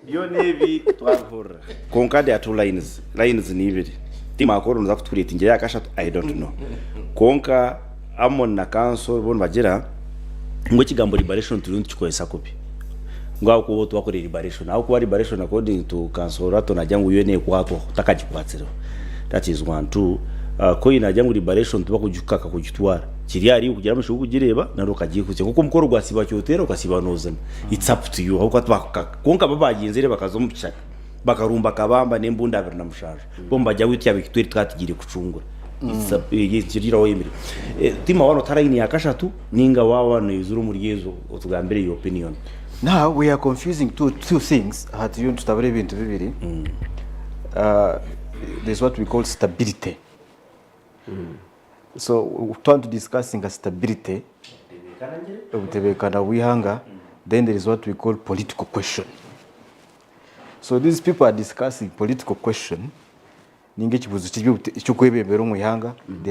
Yo nevi twavura. Konkade atu lines ni ibiri. Tima akoro nza kutuleta inge yakasha I don't know. Konka amon na council bon bagira ngo kigambo liberation turuntu chikoyesa kopi. Ngwa ko wotu wako liberation au kwa liberation according to council rato na jangu yene kwako takajikwatira. That is 1 2 ko ina jangu liberation tuba kujukaka kujitwara kiri ari kugira amashugu kugireba naro kagiye kuze kuko mukoro gwasiba cyotera ukasiba nozana. It's up to you aho kwatwaka konka babagenzere bakazomucaka bakarumba kabamba nembunda abiri na mushaje bomba jya witya bikitwiri twatigire kucungura. It's up yizira wemere tima wano tarayini yakashatu ninga wawana yuzuru muri yezo utugambere your opinion. Now we are confusing two things. There's what we call stability. So we turn to discussing stability. Then there is what we call political question. So these people are discussing political question. They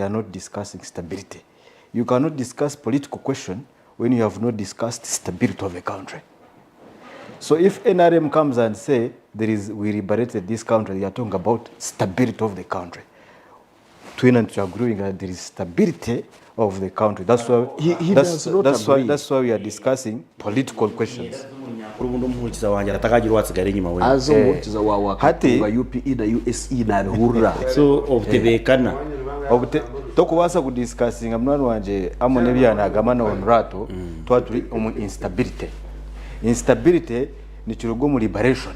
are not discussing stability. You cannot discuss political question when you have not discussed stability of a country. So if NRM comes and say we liberated this country, they are talking about stability of the country. Twin and agreeing that there is stability of the country. That's why that's why we are discussing political questions. So obtebekana tokubasa kudiscussing amwana wanje amone byanagamana onrato twatuli instability. Instability ni chirogo mu liberation.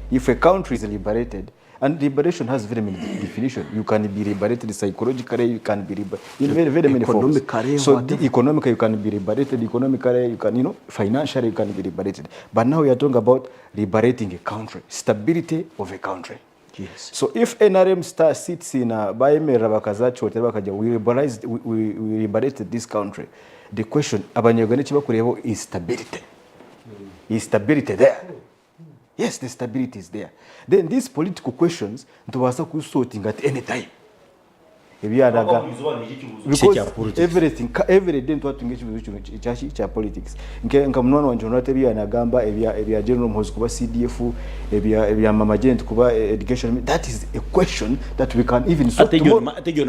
If a country is liberated, and liberation has very many definitions. You can be liberated psychologically, you can be liberated in very many forms. So economically you can be liberated, economically you can, financially you can be liberated. But now we are talking about liberating a country, stability of a country. Yes. So if NRM sits in a we liberated this country, the question is stability. Is stability there? Yes, the stability is there. Then these political questions, sorting at any time. Because every day to engage politics. Nkamnwana wanjonate bya nagamba ebya general mhozi kuba CDF ebya mama gent kuba education. That is a question that we can even sort tomorrow.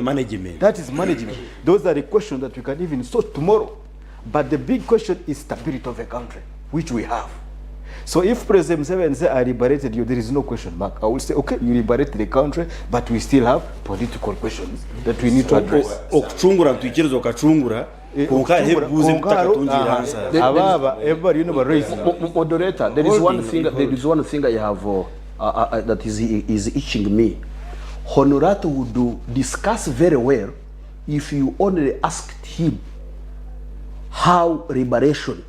Management. That is management. Those are the questions that we can even sort tomorrow. But the big question is stability of a country, which we have. So if President Museveni say I liberated you, there is no question mark. I will say, okay, you liberated the country, but we still have political questions that we need to address. Okuchungura tuikirezo okachungura konka hebuze mutakatungira answer. Ababa everybody you know raise. Moderator, there is one thing I have that is itching me. Honorato would discuss very well if you only asked him how liberation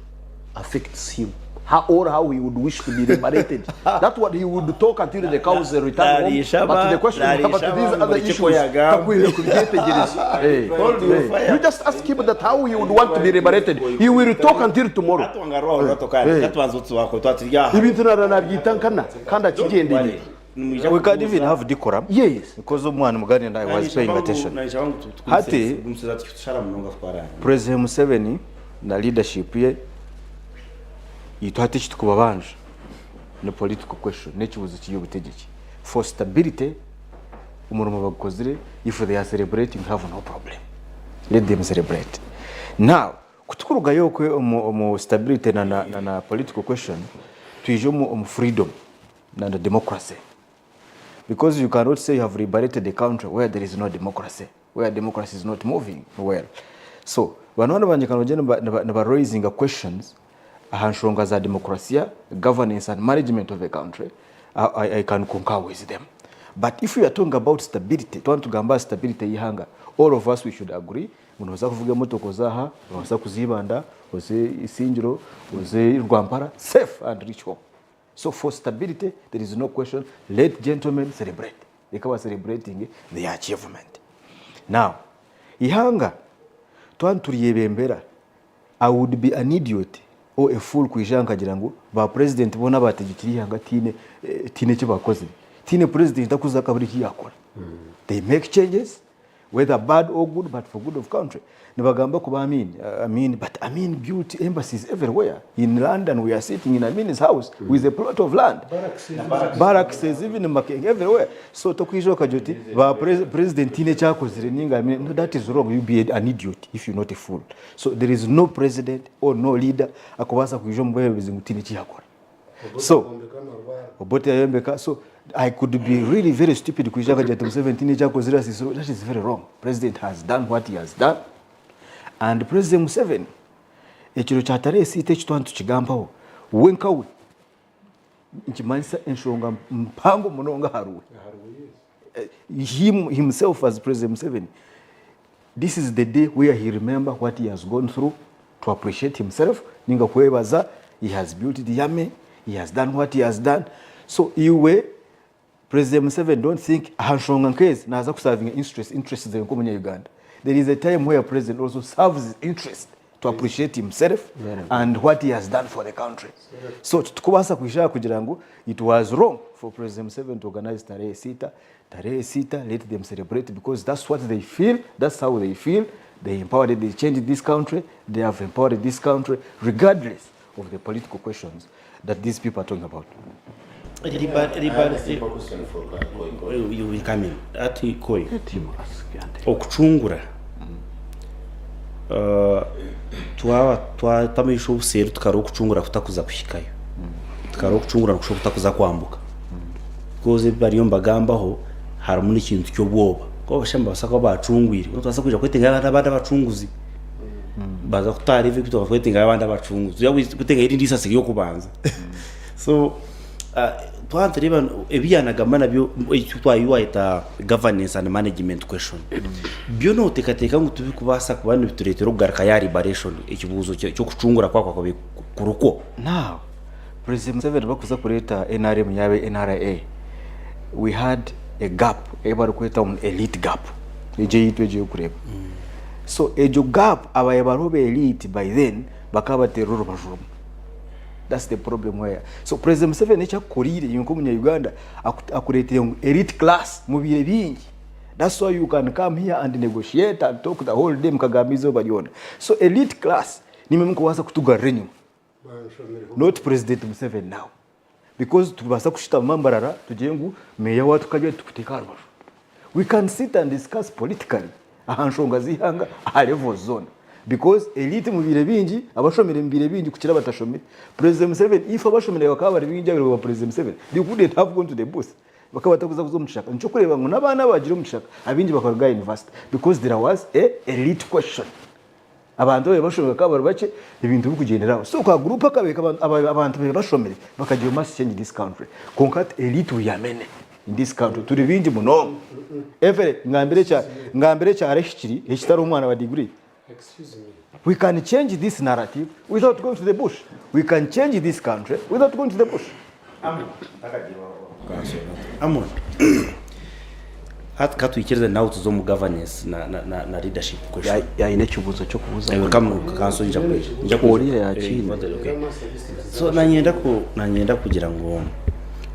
affects him. How he would wish to be liberated. That's what he would talk until the cows return home. But the question about these other issues, you just ask him that how he would want to be liberated. He will talk until tomorrow. We can't even have decorum. Yes. Because Omwana Mugani and I was paying attention. Hati, President Museveni na leadership ye ituhati tukubabanje no political question nekibuzo cy'ubutegetsi for stability umurimo bakozire if they are celebrating have no problem, let them celebrate. Now kutukuruga yokwe mu stability na political question tuije mu freedom na democracy, because you cannot say you have liberated the country where there is no democracy, where democracy is not moving well. So banone banje kanogene ba raising questions ahanshonga za democracy, governance and management of a country. I can concur with them. But if we are talking about stability, to want to gamba stability yihanga, all of us we should agree. Munoza kuvuga motoko zaha, munoza kuzibanda, oze isinjiro, oze Rwampara, safe and reach home. So for stability, there is no question. Let gentlemen celebrate. They are celebrating their achievement. Now, ihanga, to want to yebembera, I would be an idiot or a fool kwijanga jirango ba president bona bategekiri hanga tine cyo bakoze. Tine president akuza kabiri yakora. They make changes, whether bad or good, but for good of country. Nibagamba kuba Amin built embassies everywhere. In London, we are sitting in Amin's house with a plot of land. Barracks even in Makeng, everywhere. So Tokwijo Kajoti, President Tine Chakozire Ninga, no, that is wrong. You be an idiot if you're not a fool. So there is no president or no leader akobasa kujomwe bizingutini chakora. So so I could be really very stupid kujaga jatum 17 Chakozira, so that is very wrong. President has done what he has done. And President Museveni, ekiro chatare site chitwantu chigambaho wenkawe nchimanisa enshonga mpango munonga haruwe himself as President Museveni. This is the day where he remember what he has gone through, to appreciate himself. Ninga kwebaza, he has built the army, he has done what he has done. So iwe President Museveni don't think hanshonga nkezi naza kuserving interests ze nkomunya Uganda. There is a time where president also serves his interest to appreciate himself and what he has done for the country. So tukubasa kuishaka kujirangu, it was wrong for President Museveni to organize tarehe sita, let them celebrate, because that's what they feel, that's how they feel. They empowered, they changed this country, they have empowered this country, regardless of the political questions that these people are talking about. You will come in. Ati koi. Okuchungura. Tamisho useru tukaro okuchungura kutakuza kushikayo. Tukaro okuchungura kutakuza kwambuka. Koze bariyo mbagambaho harumuni kintu cyo bwoba. Ko bashamba basaka bacungwire. Utwaza kuja kwetenga abandi abacunguzi. Baza kutarive kutoka kwetenga abandi abacunguzi. Yawe kutenga iri ndisase yo kubanza. So twantriba ebyanagamana byo twayuwaita governance and management question. Byo no tekateka ngo tubikubasa kubana bituretero kugaruka ya liberation ikibuzo cyo kucungura kwa kuruko. Now President Museveni bakuza kureta NRM yabe NRA, we had a gap eba rukweta un elite gap eje kureba. So ejo gap abayebarobe elite by then bakaba terror bajuru. That's the problem where. So President Museveni echa kurire yinko munya Uganda akurete elite class mu bire bingi. That's why you can come here and negotiate and talk the whole day mkagamizo baliona. So elite class nimwe mkuwasa kutugarenyu. Not President Museveni now. Because tubasa kushita mambarara tujengu meya watu kaje tukuteka. We can sit and discuss politically. Ahanshonga zihanga a level zone. because elite mu bire bingi abashomere mu bire bingi kukira batashomere. President Museveni if abashomere bakaba bari bingi abiro President Museveni they couldn't have gone to the bus bakaba batakuza kuzo mushaka nico kureba ngo nabana bagira mushaka abingi bakaruga university because there was a elite question abantu bashomere bakaba bake ibintu bikugenderaho so kwa group akabeka abantu bashomere bakagira mass change this country conquer elite uyamene in this country turi bingi muno every ngambere cya reshikiri ekitari umwana wa degree. Excuse me. We can change this narrative without going to the bush. We can change this country without going to the bush. Amon. Hatka tuikirize nawe tuzo mu governance na leadership question. Ya ine kibuzo cyo kubuza. Kama kanso njya kuorira ya chini. So nanyenda kugira ngo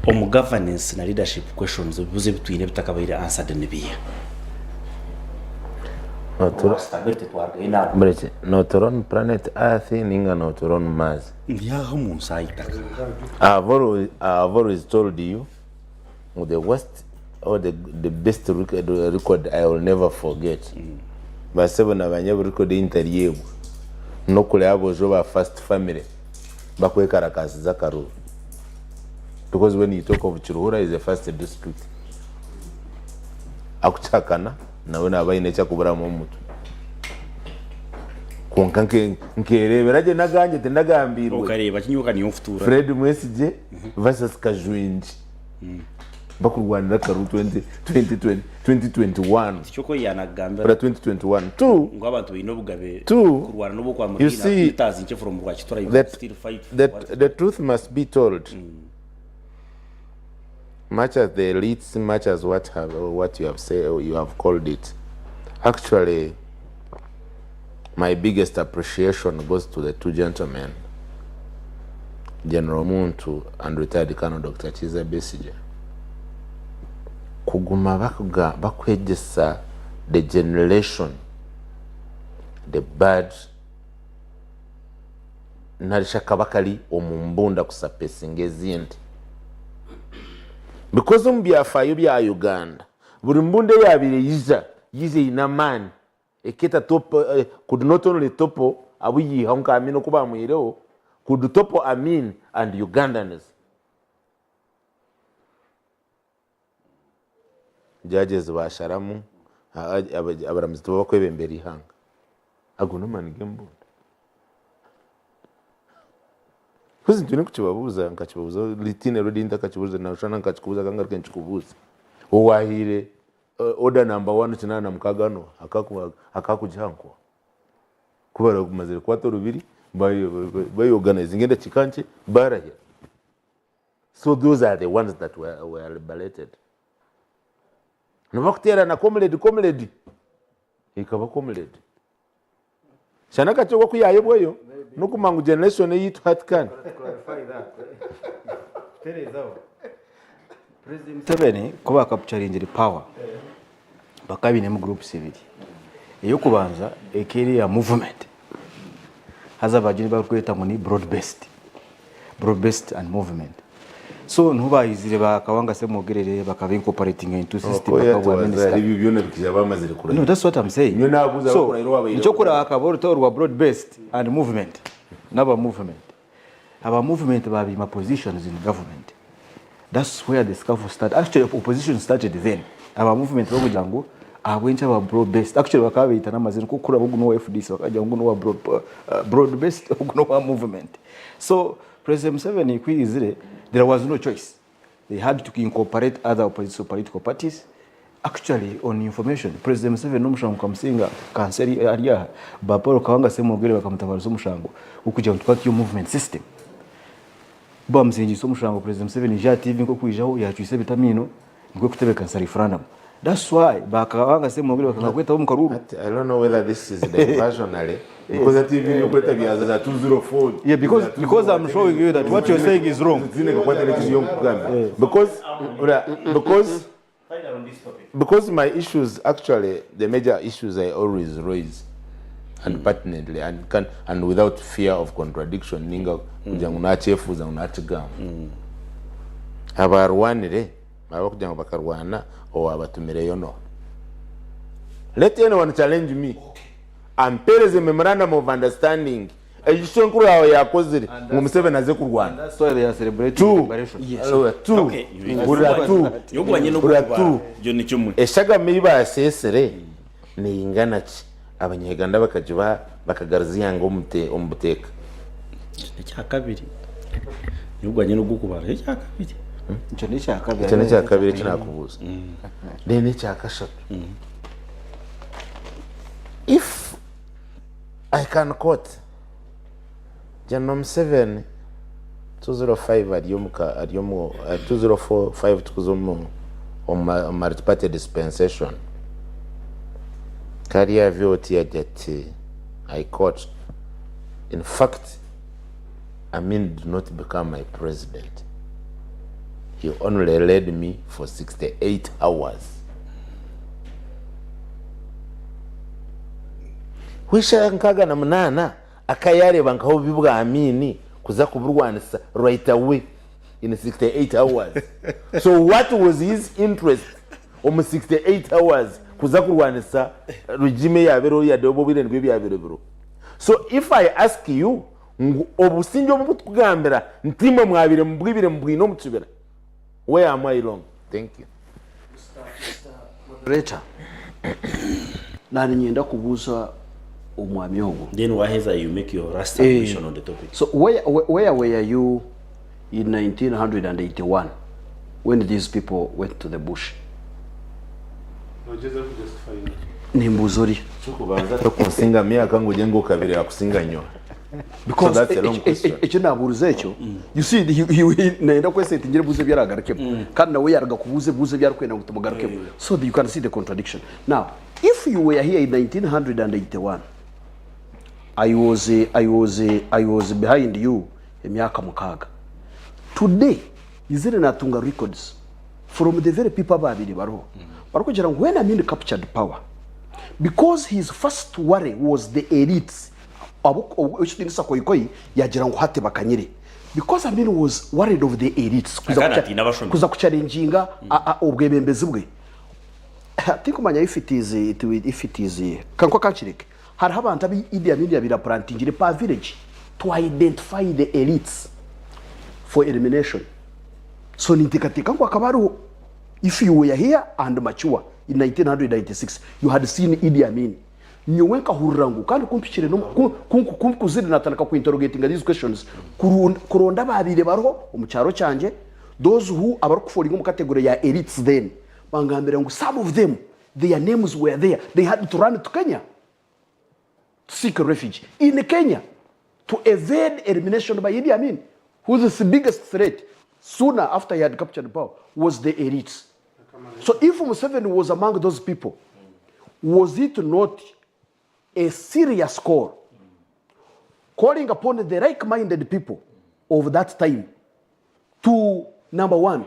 omu governance na leadership questions bivuze bitwine bitakabayire answered nibiya. Not on planet Earth ninga not on Mars. Ndiyaho mu saitaka. I've always told you the worst or the best record I will never forget. Basebona abanya record interior no kule abo joba first family bakwekara kazi zakaru. Because when you talk of Chiruhura is the first district. Akuchakana na wena abaine cha kubura mu mutu. Konkanke nkereberaje naganje tendagambirwe. Ukareba kinyuka ni ufutura. Fred Mwesije versus Kajwinji. Bakurwanira karu 2021. Cyoko yanagambira 2021. Two. Ngo abantu bino bugabe kurwana no bukwa muri itazi nche from rwa kitora you still fight. The truth must be told. Much as the elites, much as what you have said, or you have called it, actually, my biggest appreciation goes to the two gentlemen, General Muntu and retired Colonel Dr. Chiza Besige. Kuguma bakwegesa the generation, the bad, narishaka bakali omumbunda kusapesinga ezindi. Because mbyafayo bya Uganda buri mbunde yabire yize inamani eketa topo could not only topo abuyi honka amino kuba mwireo could topo amin and Ugandans. Judges basharamu abaramuzito bakwebembera ihanga aguno manige mbunda kuzi ntune kukibabuza nkakibabuza litine rodi ndakakibuza na ushana nkakikubuza kangaruke nkikubuza uwahire order number 1 kinana mukagano akakujankwa kubara kumazire kwa torubiri by organizing enda chikanche barahya. So those are the ones that were liberated. Nabakutera na comrade ikaba comrade shanaka cyo kuyaye boyo nukumangu generation yitu hatkan terezaho President Museveni kuba capturing power bakabine mu groups ibiri iyo kubanza ekeri ya movement hazabagiri bakweta ngo ni broad based and movement. So ntubayizire bakawanga se mugerere bakaba incorporating into system bakabwa minister. No, that's what I'm saying. So nicho kura akaboro to broad based and movement. Naba movement. Our movement babi ma positions in government. That's where the scaffold started. Actually opposition started then. Our movement bago jango abwencha ba broad based. Actually bakaba itana mazina ko kura bago no FDC bakaja ngo no broad based no movement. So President Museveni kwizire there was no choice. They had to incorporate other opposition political parties. Actually, on information, President Museveni n'umushango kamusinga kanseri ariya Paul Kawanga se mugere bakamutabaruza umushango ukujya twaka yo movement system. Bamusingi so umushango President Museveni GoTv nko kwijaho yacwise vitamino ngo kutebeka kanseri referendum. That's why bakawanga se mugere bakakweta mu karuru. I don't know whether this is diversionary. Because that TV you put as 204. Yeah, because I'm showing you that what you're saying is wrong. Because my issues, actually, the major issues I always raise, and pertinently, and without fear of contradiction, ninga kujanguna chefu za unachigam. Abarwanire, abakujanga bakarwana, or abatumire yono. Let anyone challenge me. ampereze memorandum of understanding egisho nkuru yawe yakozire ngo Museveni aze ku Rwanda. That's why they are celebrating liberation. Yo ni cyumwe eshagame ibasesere ni ingana ki abanyeganda bakajiba bakagaruza yanga umuteka cya kabiri yugwanye no gukubara cya kabiri Icyo ni cya kabiri. icyo ni cya kabiri kinakubuza ni cya kashatu. If I can quote General Museveni 205 aliyomu 2045 tukuzomu on multi-party dispensation kariya vyoti yajati I quote, in fact Amin did not become my president. He only led me for 68 hours. Wisha nkaga na munana akayareba nkaho bibwa Amini kuza kuburwanisa right away in 68 hours. So what was his interest on 68 hours kuza kurwanisa regime yabero ya dobo birendwe byabero? So if I ask you obusinjo mubutugambira ntimwe mwabire mbwibire mbwino mutubira, where am I wrong? Thank you. Reta nani nyenda kubuza umwami ogo. Then why has you make your last submission on the topic? So where were you in 1981 when these people went to the bush? Nimbuzori kubanza kusinga myaka ngo jengo kabiri akusinga nyo. Because so that's a long question. You see he naenda kwese tingire buze byaragaruke kandi nawe yaraga kubuze byarakwenda gutumugaruke. So you can see the contradiction. Now if you were here in 1981, I was behind you emyaka mukaga. Today izire natunga records from the very people babiri baro kugira ngo when Amin captured power, because his first worry was the elites ushtinisa koikoi yagira ngo hate bakanyire, because Amin was worried of the elites kuza kuchalenginga obwebembezi bwe. Tikumanya if it is kanko kanchireke hari abantu abi Idi Amin yabira plantingire pa village to identify the elites for elimination. So nitikatika kwa kabaru, if you were here and mature in 1996, you had seen Idi Amin. Nyowenka hurangu kandi kumpishire no kuzira natanaka ku interrogating these questions kuronda babire baro umucyaro cyanje, those who abaru kuforinga mu category ya elites. Then bangambira ngo some of them their names were there, they had to run to Kenya to seek refuge in Kenya to evade elimination by Idi Amin, who's the biggest threat sooner after he had captured power was the elites. So if Museveni was among those people, was it not a serious call calling upon the like-minded people of that time to, number one,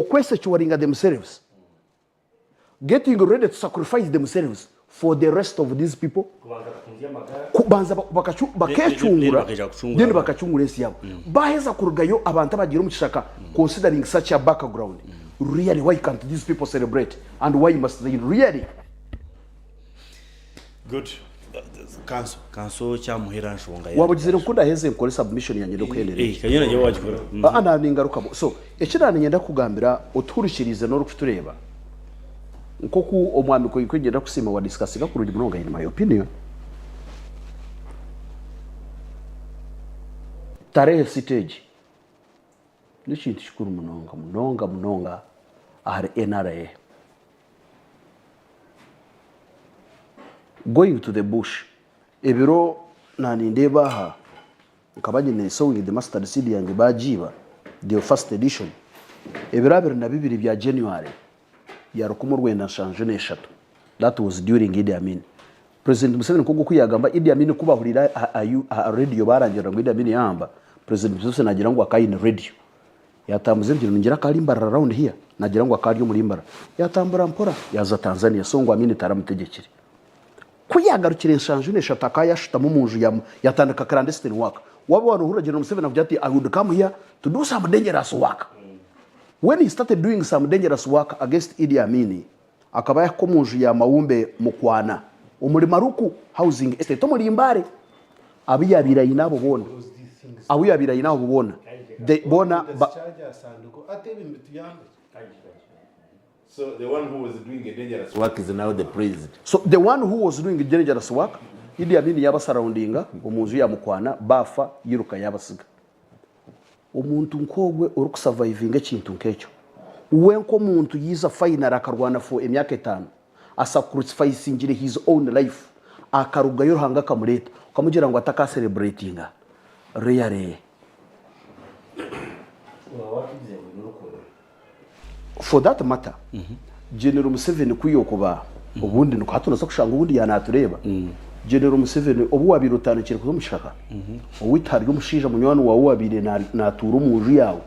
questioning themselves, getting ready to sacrifice themselves for the rest of these people? Kubanza bakachungura then bakachungura esi yabo baheza kurugayo abantu bagira umukishaka, considering such a background. Really, why can't these people celebrate, and why must they really? Good. Kanso cha muhira nshonga ya wabugizire kunda heze nkore submission yanjye no kwenderera kanyana je wagikora ana ningaruka. So ekirana nyenda kugambira oturishirize no rukutureba nkoku omwami ko yikugenda kusima wa discussinga kurudi munonga in my opinion. Tarehe stage ni kintu kikuru munonga ahari NRA. Going to the bush ebiro nani ndeba ha nkabanye sewing the master seed yange bajiba the first edition ebirabiri na bibiri bya January ya 1994. That was during Idi Amin. President Museveni ko gukuyagamba Idi Amin kubahurira radio barangira ngo Idi Amin yamba President Museveni nagira ngo akayine radio yatambuze mbyino ngira kalimba around here nagira ngo akari muri mbara yatambura mpora yaza Tanzania songo Amin taramutegekire kuyagarukire nshanjune shataka yashita mu munju yatandika clandestine work. Wabo wano huragera Museveni avuga ati I would come here to do some dangerous work. When he started doing some dangerous work against Idi Amin, akaba yakomunju ya Maumbe Mukwana omuli maruku housing estate omuli mbare abiyabira inabo bona abiyabira inabo bona de bona So the one who was doing a dangerous work is now the president. So the one who was doing dangerous work Idi Amin yaba surroundinga omunzu ya mukwana bafa yiruka yabasiga omuntu nkogwe oruku surviving ekintu nkecyo uwenko muntu yiza final akarwana for emyaka 5 asa crucifying his own life akaruga yoruhanga kamureta kamugira ngo ataka celebratinga reyare for that matter General Museveni kuyokuba ubundi nuko hatunoza kushanga ubundi yanatureba General Museveni obu wabirutanukire kuzomushaka uwitari umushija munywani wawe wabire natura umuju yawe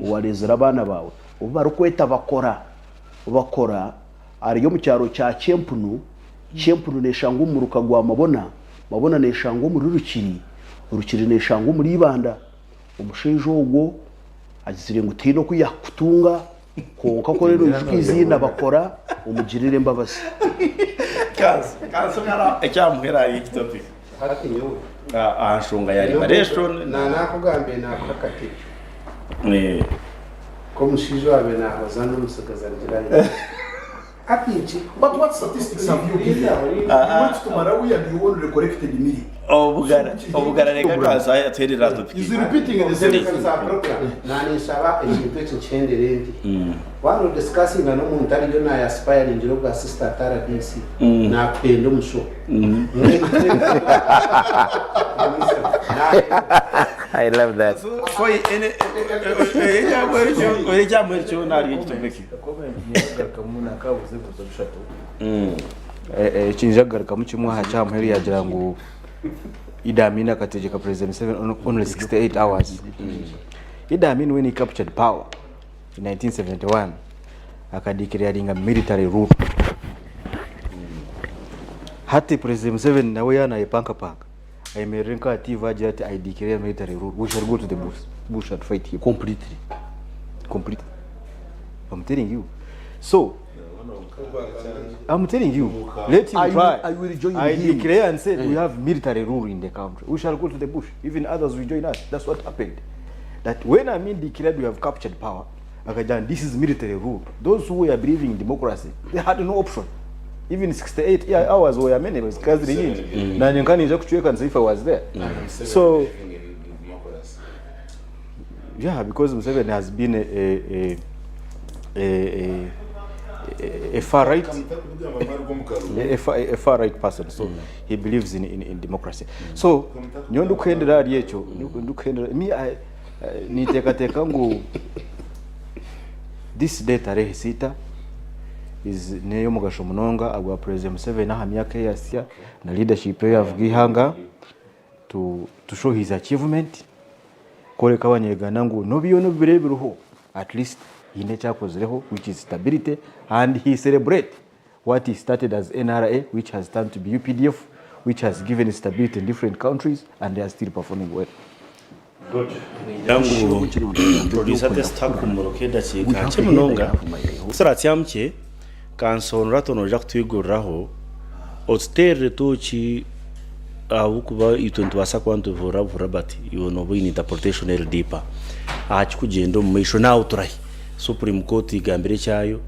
warezera abana bawe ubu barukweta bakora ariyo mu cyaro cya Chempunu neshangu muruka gwa mabona neshangu muri rukiri neshangu muri ibanda umushinjo ogwo agizire ngo tino kuyakutunga konka ko rero izina bakora umugirire mbabazi kanso ngara ecyamuhera iyi topic hati nyo ahashunga yari baration nakugambe nakakati ko mushijo wabe nahozana umusagaza njiranye But what statistics have you given? You went to Malawi and you only corrected me. Obugara reka kaza yaterera topic. Is repeating the same thing. Nani shaba ekintu cy'enderende. Wano discussing na n'umuntu ari yo na aspire njiro bwa sister Tara DC. Na kwendo musho. I love that. So ejamwercho nari topic. Kinjagaruka mu kimwaha cyamheri yagira ngo Idi Amin akategeka President Museveni only 68 hours. Idi Amin when he captured power in 1971 akadeclaringa military rule. Hati President Museveni nawe yana ipanka panka ayemerereka ati vaje ati I declare military rule, we shall go to the bush and fight him completely. I'm telling you. So I'm telling you, let him try. I will join I him. declare and said we have military rule in the country. We shall go to the bush. Even others will join us. That's what happened. That when Amin declared we have captured power, Akajan, this is military rule. Those who were believing in democracy, they had no option. Even 68 hours were many. It was Kazri Ninja. Nanyangani Jakucheka and Zifa was there. So, yeah, because Museveni has been a far right, a far right person, so he believes in democracy. So, nyondu kuendera yecho, me I niteka ngo this day tarehe 6 is neyo mugasho munonga agwa President Museveni na hamyaka yasya na leadership yavugihanga to show his achievement kore kabanyegana ngo nobiyo no birebiruho at least ine cyakozereho which is stability, and he celebrate what he started as NRA, which has turned to be UPDF, which has given stability in different countries, and they are still performing well. Good. Yangu producer testa kumurokeda chika chemunonga saratyamche kansonra tono jaktuyiguraho otstere tochi ukuba ituntu wasa kwantu vura bati yono bini deportation er deeper achikugenda mu misho nawo turahi Supreme Court igambire cyayo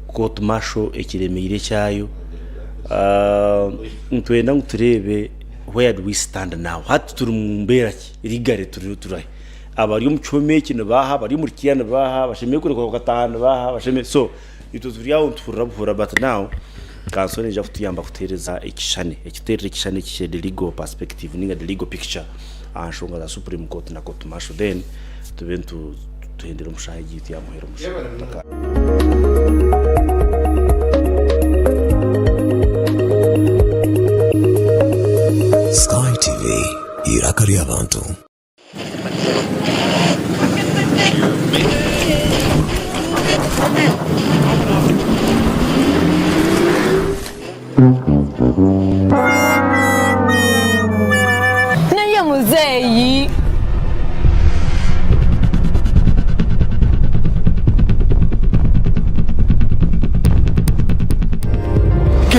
court martial ekiremeire cyayo ntwenda nguturebe where do we stand now hati turi mu mbera rigare turahi abari mu cyomeke ne baha bari mu kiyana baha bashemeye kure ko gatahana baha bashemeye so ituzuriya unturabura but now kansone ja kutuyamba kutereza ekiterere kishane kije the legal perspective ninga the legal picture anshonga za Supreme Court na court martial then tubentu tuhendera umushahigi tuyamuhera umushahigi Sky TV irakari abantu naye muzeeyi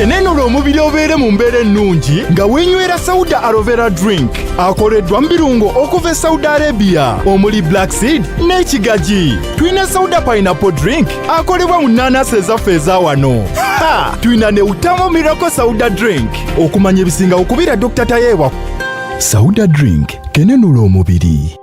kenenula omubiri obeere mu mbeera ennungi nga weenywera Sauda aloe vera drink akoleddwa mu birungo okuva e Saudi Arabia omuli black seed n'ekigaji. Tuyina Sauda pineapple drink akolebwa mu nnaanasi ezaffe eza wano. Tuyina ne Utamo Miracle Sauda drink okumanya ebisinga okubira Dr. Tayewa. Sauda drink kenenula omubiri.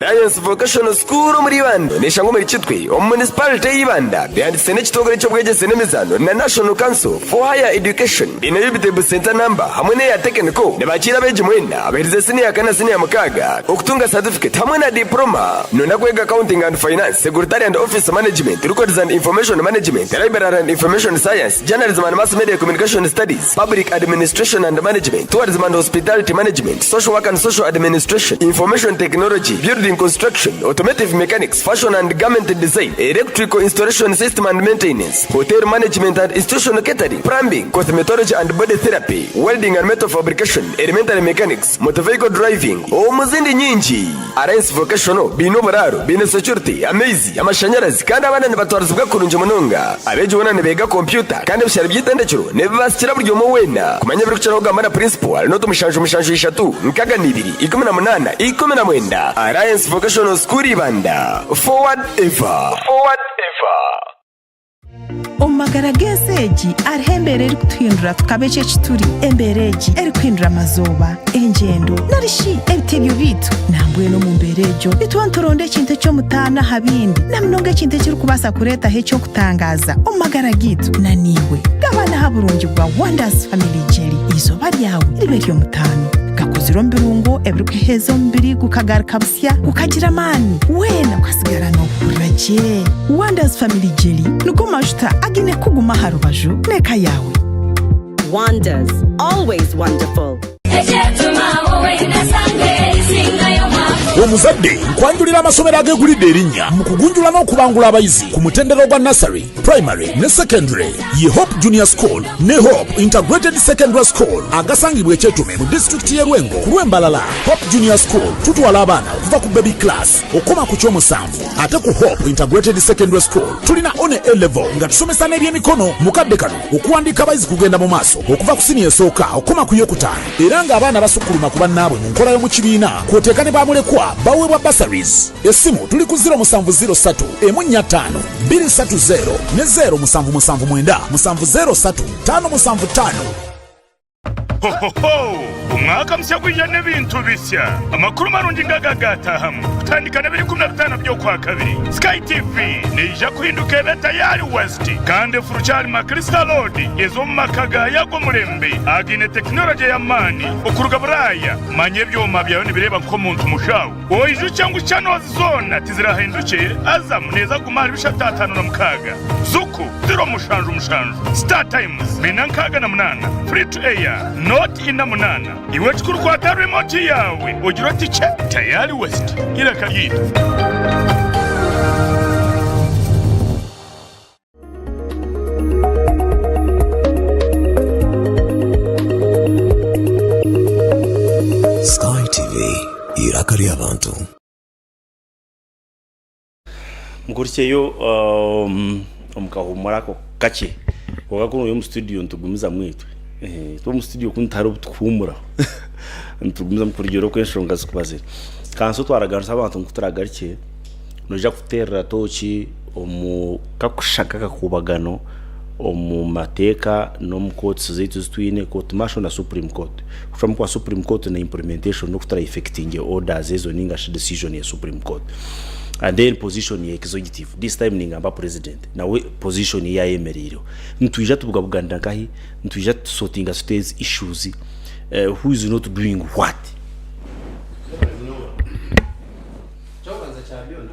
Science Vocational School muri Ibanda neshango muri Kitwe Municipality y'Ibanda byanditse n'ekitongole cy'obwegese n'emizano na National Council for Higher Education inayibite center number hamwe ne ya technical ne bakira beje mwenda abahirize senior kana senior mukaga okutunga certificate hamwe na diploma nona kwega accounting and finance secretary and office management records and information management library and information science journalism and mass media communication studies public administration and management tourism and hospitality management social work and social administration information technology building construction, automotive mechanics, fashion and garment design, electrical installation system and maintenance, hotel management and institutional catering, plumbing, cosmetology and body therapy, welding and metal fabrication, elementary mechanics, motor vehicle driving, omuzindi nyingi. Science Vocational bino bararo, bino security, amazing, amashanyarazi kandi abana nibatwarizwa kurunje munonga. Abeje ubona nibega computer kandi bishara byitandekero nebashyira buryo mu wena. Kumanya biri kucana ugamba na principal no tumushanju ishatu nkaga nibiri 18 19 Science Vocational School Ibanda. Forward ever. Omagarageseji arihembere eri kutuhindura tukabeche kituri embereji eri kuhindura amazoba engendo narishi ebitebyo bitu nambwe no mu mberejo bitwantoronde kintu cyo mutana habindi namunonge kintu kiri kubasa kureta hecho kutangaza omagaragitu naniwe gabana haburungi bwa Wonders Family Jelly izoba ryawe riberyo mutano gakuziro mbirungo ebruke hezo mbiri gukagarika busya gukagira mani wena ukasigara no kuraje. Wonders Family Jelly nuko majuta agine kuguma harubaju neka yawe. Wonders, always wonderful. Omuzadde nkwanjulira amasomero agegulidde erinnya mu kugunjula n'okubangula abayizi ku mutendera gwa nursery, primary ne secondary ye Hope Junior School ne Hope Integrated Secondary School agasangibwa Ekyetume mu district y'e Lwengo ku Lwembalala. Hope Junior School tutwala abaana okuva ku baby class okoma ku kyomusanvu ate ku Hope Integrated Secondary School tulina on A level nga tusomesa n'ebyemikono mukadde kano okuwandika abayizi kugenda mu maaso okuva ku senior esooka okoma ku yokutaano era nga abaana basukuluma ku bannaabwe mu nkola y'omu kibiina kwoteeka ne bamulekwa baweebwa bursaries. Essimu tuli ku 0703 145 230 ne 0779 703 575. umwaka mushya gwije n'ebintu bishya amakuru marungi ngagagatahamu kutandika n'ebiri 15 byo kwa kabiri. Sky TV neija kuhinduka ebe tayari west kandi furuchari makrista road ezo makaga yago murembe agine technology ya mani okuruga buraya manye byoma byayo nibireba nko muntu mushawo oiju cyangwa channels zona tizirahinduke AZAM neza kumara bishatatano na mukaga Zuku zero mushanju StartTimes minankaga na munana FreeToAir not ina munana iwe tukurukwata remote yawe ugira tiche tayari west irakagita. Sky TV irakari abantu mukurikiyeyo omukahumurako kake wagakuno yo mu studio ntugumiza mwitwe to mu studio kuntaro twumura ntugumiza mukurigero kweshonga zikubazira kanso twaraganza abantu nkutaragarike noja kutera tochi omu kakushaka kakubagano omu mateka no mu courts zetu zitwine court martial na supreme court from kwa supreme court na implementation no kutara effecting orders ezo ninga decision ya supreme court and then position ya executive this time ningamba president na we position ya emeriro ntwija tubugabuganda kahi ntwija sorting state issues who is not doing what chobanza chabiona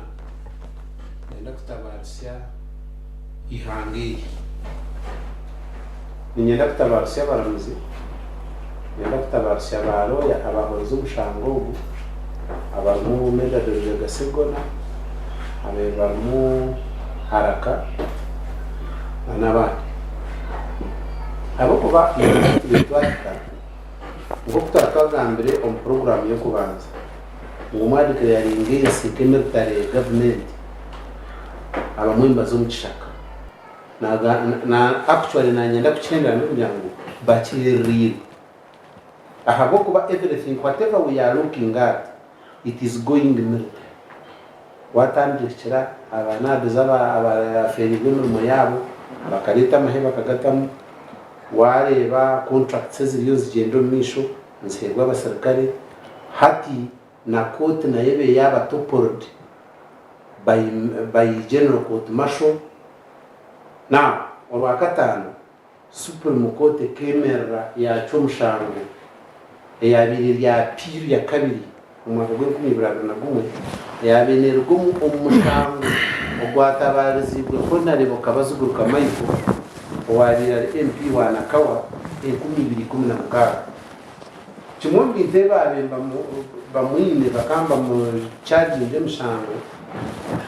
nenda kutabarusia ihangi ninyenda kutabarusia baramuzi nenda kutabarusia baro ya abahoze ubushango abamu meda de gasegona abebamu haraka anabandi abo kuba bitwaka ngo kutakagambire on program yo kubanza ngo mwadike ya ingesi kemertare government abamwimba zo mukishaka na actually nanyenda kuchenda kugira ngo bakirire ahabo kuba everything whatever we are looking at it is going military watandikira abanadiza abaferigwe mu yabo bakarita amaheba kagatamu wareba contracts ziriyo zigendo misho nzerwa abasirikare hati na court na yebe yaba topord by general court martial na olwakatano supreme court kemera ya chomushango eyabiri ya piri ya kabiri umwaka gw'2021 yabenerwa umushango ogwatabarizibwe ko narebo kabazuguruka mayiko owabira MP wanakawa 2016 kimwe biteba abemba bamwine bakamba mu charge y'emushango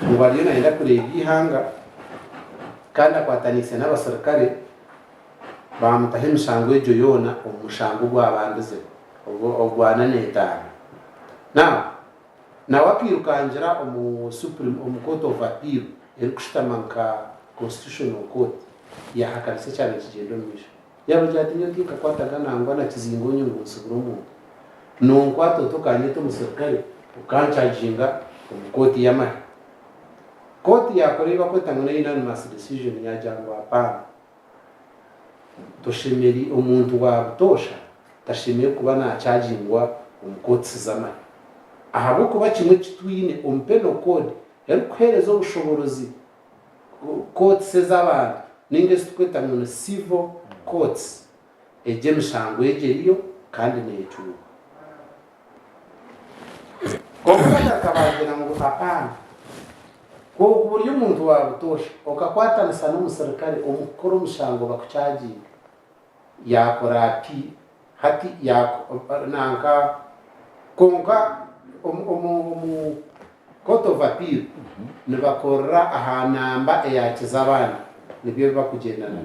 ngo ariyo naenda kureba ihanga kandi akwatanise n'abasirikare bamutahe emushango ejo yona omushango gwabandize ogwana netana na wakirukangira Supreme Court of Appeal erikushitamanka Constitutional Court yahakanise cyane kigendo misho yabo cyatinyo kikakwataga nangwa na kizingo nyungu nsuburo nonkwato tokanyeto musirikare ukancharginga umukoti yamahe koti yakoreba ko tangana unanimous decision yajangwa hapana toshemeri umuntu wabutosha tashemeye kuba na chargingwa umukoti zamahe ahabo kuba kimwe kitwine umpeno code yari kuhereza ubushoborozi courts z'abantu ninge twita ngo civil courts ejemishango yegeriyo kandi nechuba komanda kabagira ngo hapana ko buryo umuntu wabutosha okakwatanisa n'umusirikare umukoro mushango bakucaji yakora ati hati nanka konka Court of Appeal nibakora ahanamba eyakiza abana nibyo bakugendana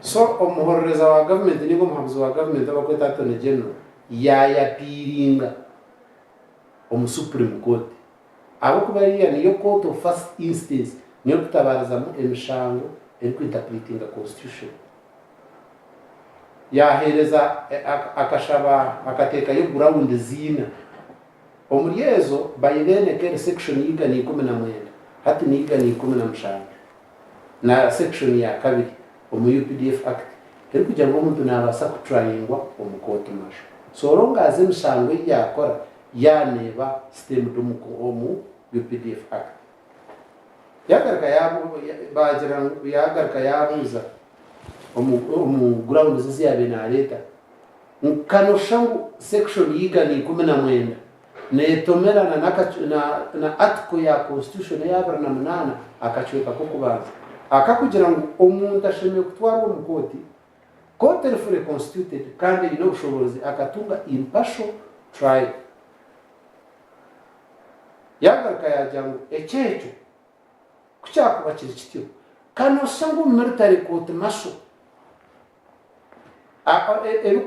so umuhorereza wa government nigo muhabuzi wa government abakwita attorney general yayapiringa Supreme Court abo kubariya niyo court of first instance niyo kutabariza mu emishango eri kwinterpretinga constitution yahereza akashaba akateka yo ground zina omuryezo bayirene kere section yiga ni 10 hati niga ni 15 na section ya kabiri UPDF act eri kugira ngo umuntu nabasa kutrayingwa omukoti masho so longa azimshango yakora yaneba system dumuko UPDF act yagarka yabo bagira yagarka yabuza ground ziyabe na leta nkanoshangu section yiga ni 10 netomerana na article ya constitution ya 8 akachweka ko kubanza akakugira ngo umuntu ashemeye kutwara umukoti court refere constituted kandi ino bushobozi akatunga impartial trial yagarka yajango echecho kuchako bakiri kityo kanoshangu military court masho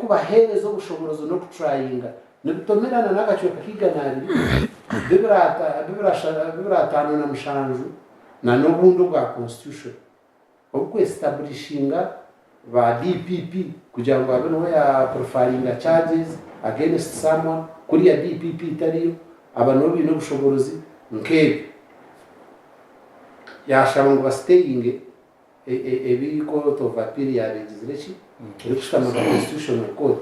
kubahereza ubushobozi no kutrayinga nibitomerana n'agacyoka kiganari bibratano na mushanju na n'obundo bwa constitution obwo establishinga ba DPP kugira ngo abe no ya profiling charges against someone kuri ya DPP itariyo abantu bino bushobozi nkebe yashaba ngo bastaying ebi Court of Appeal ya legislation rikushama constitutional court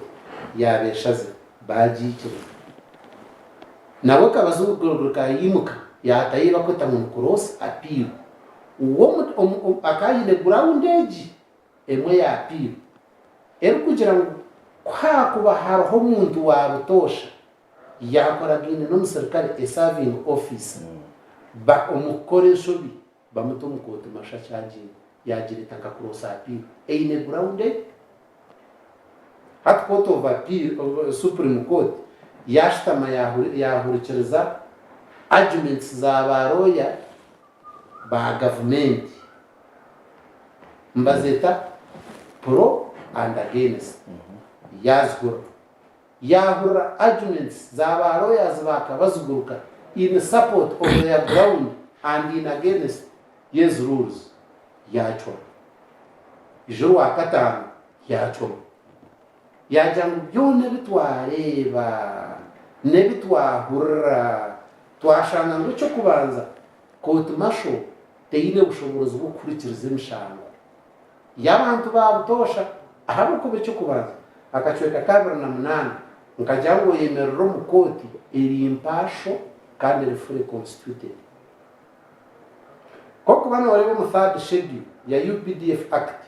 yabeshaze bajikira nabo kabazugurguruka yimuka yatayiba ko tamuntu cross appeal uwo akayine ground edge emwe ya appeal eri kugira ngo kwakuba hariho umuntu wabutosha yakora gine n'umusirikare serving office ba umukoresho bi bamutoma kote mashachaji yagira tanka cross appeal eine ground hat Court of Appeal Supreme Court yashtama yahurikiriza arguments za baroya ba government mbazeta pro and against yahura arguments za baroya bakabazguruka in support of their ground and in against yes rules yacwa ijoro wa gatanu yacwa yajya ngo byone bitwareba nebitwahurra twashanga ngo cyo kubanza kote masho teyine bushobozi bwo kurikiriza imishango y'abantu babutosha ahabo ko cyo kubanza akacweka kabira na munana nkajya ngo yemerero mu koti iri impasho kandi refure constituted koko bano warebe mu third schedule ya UPDF Act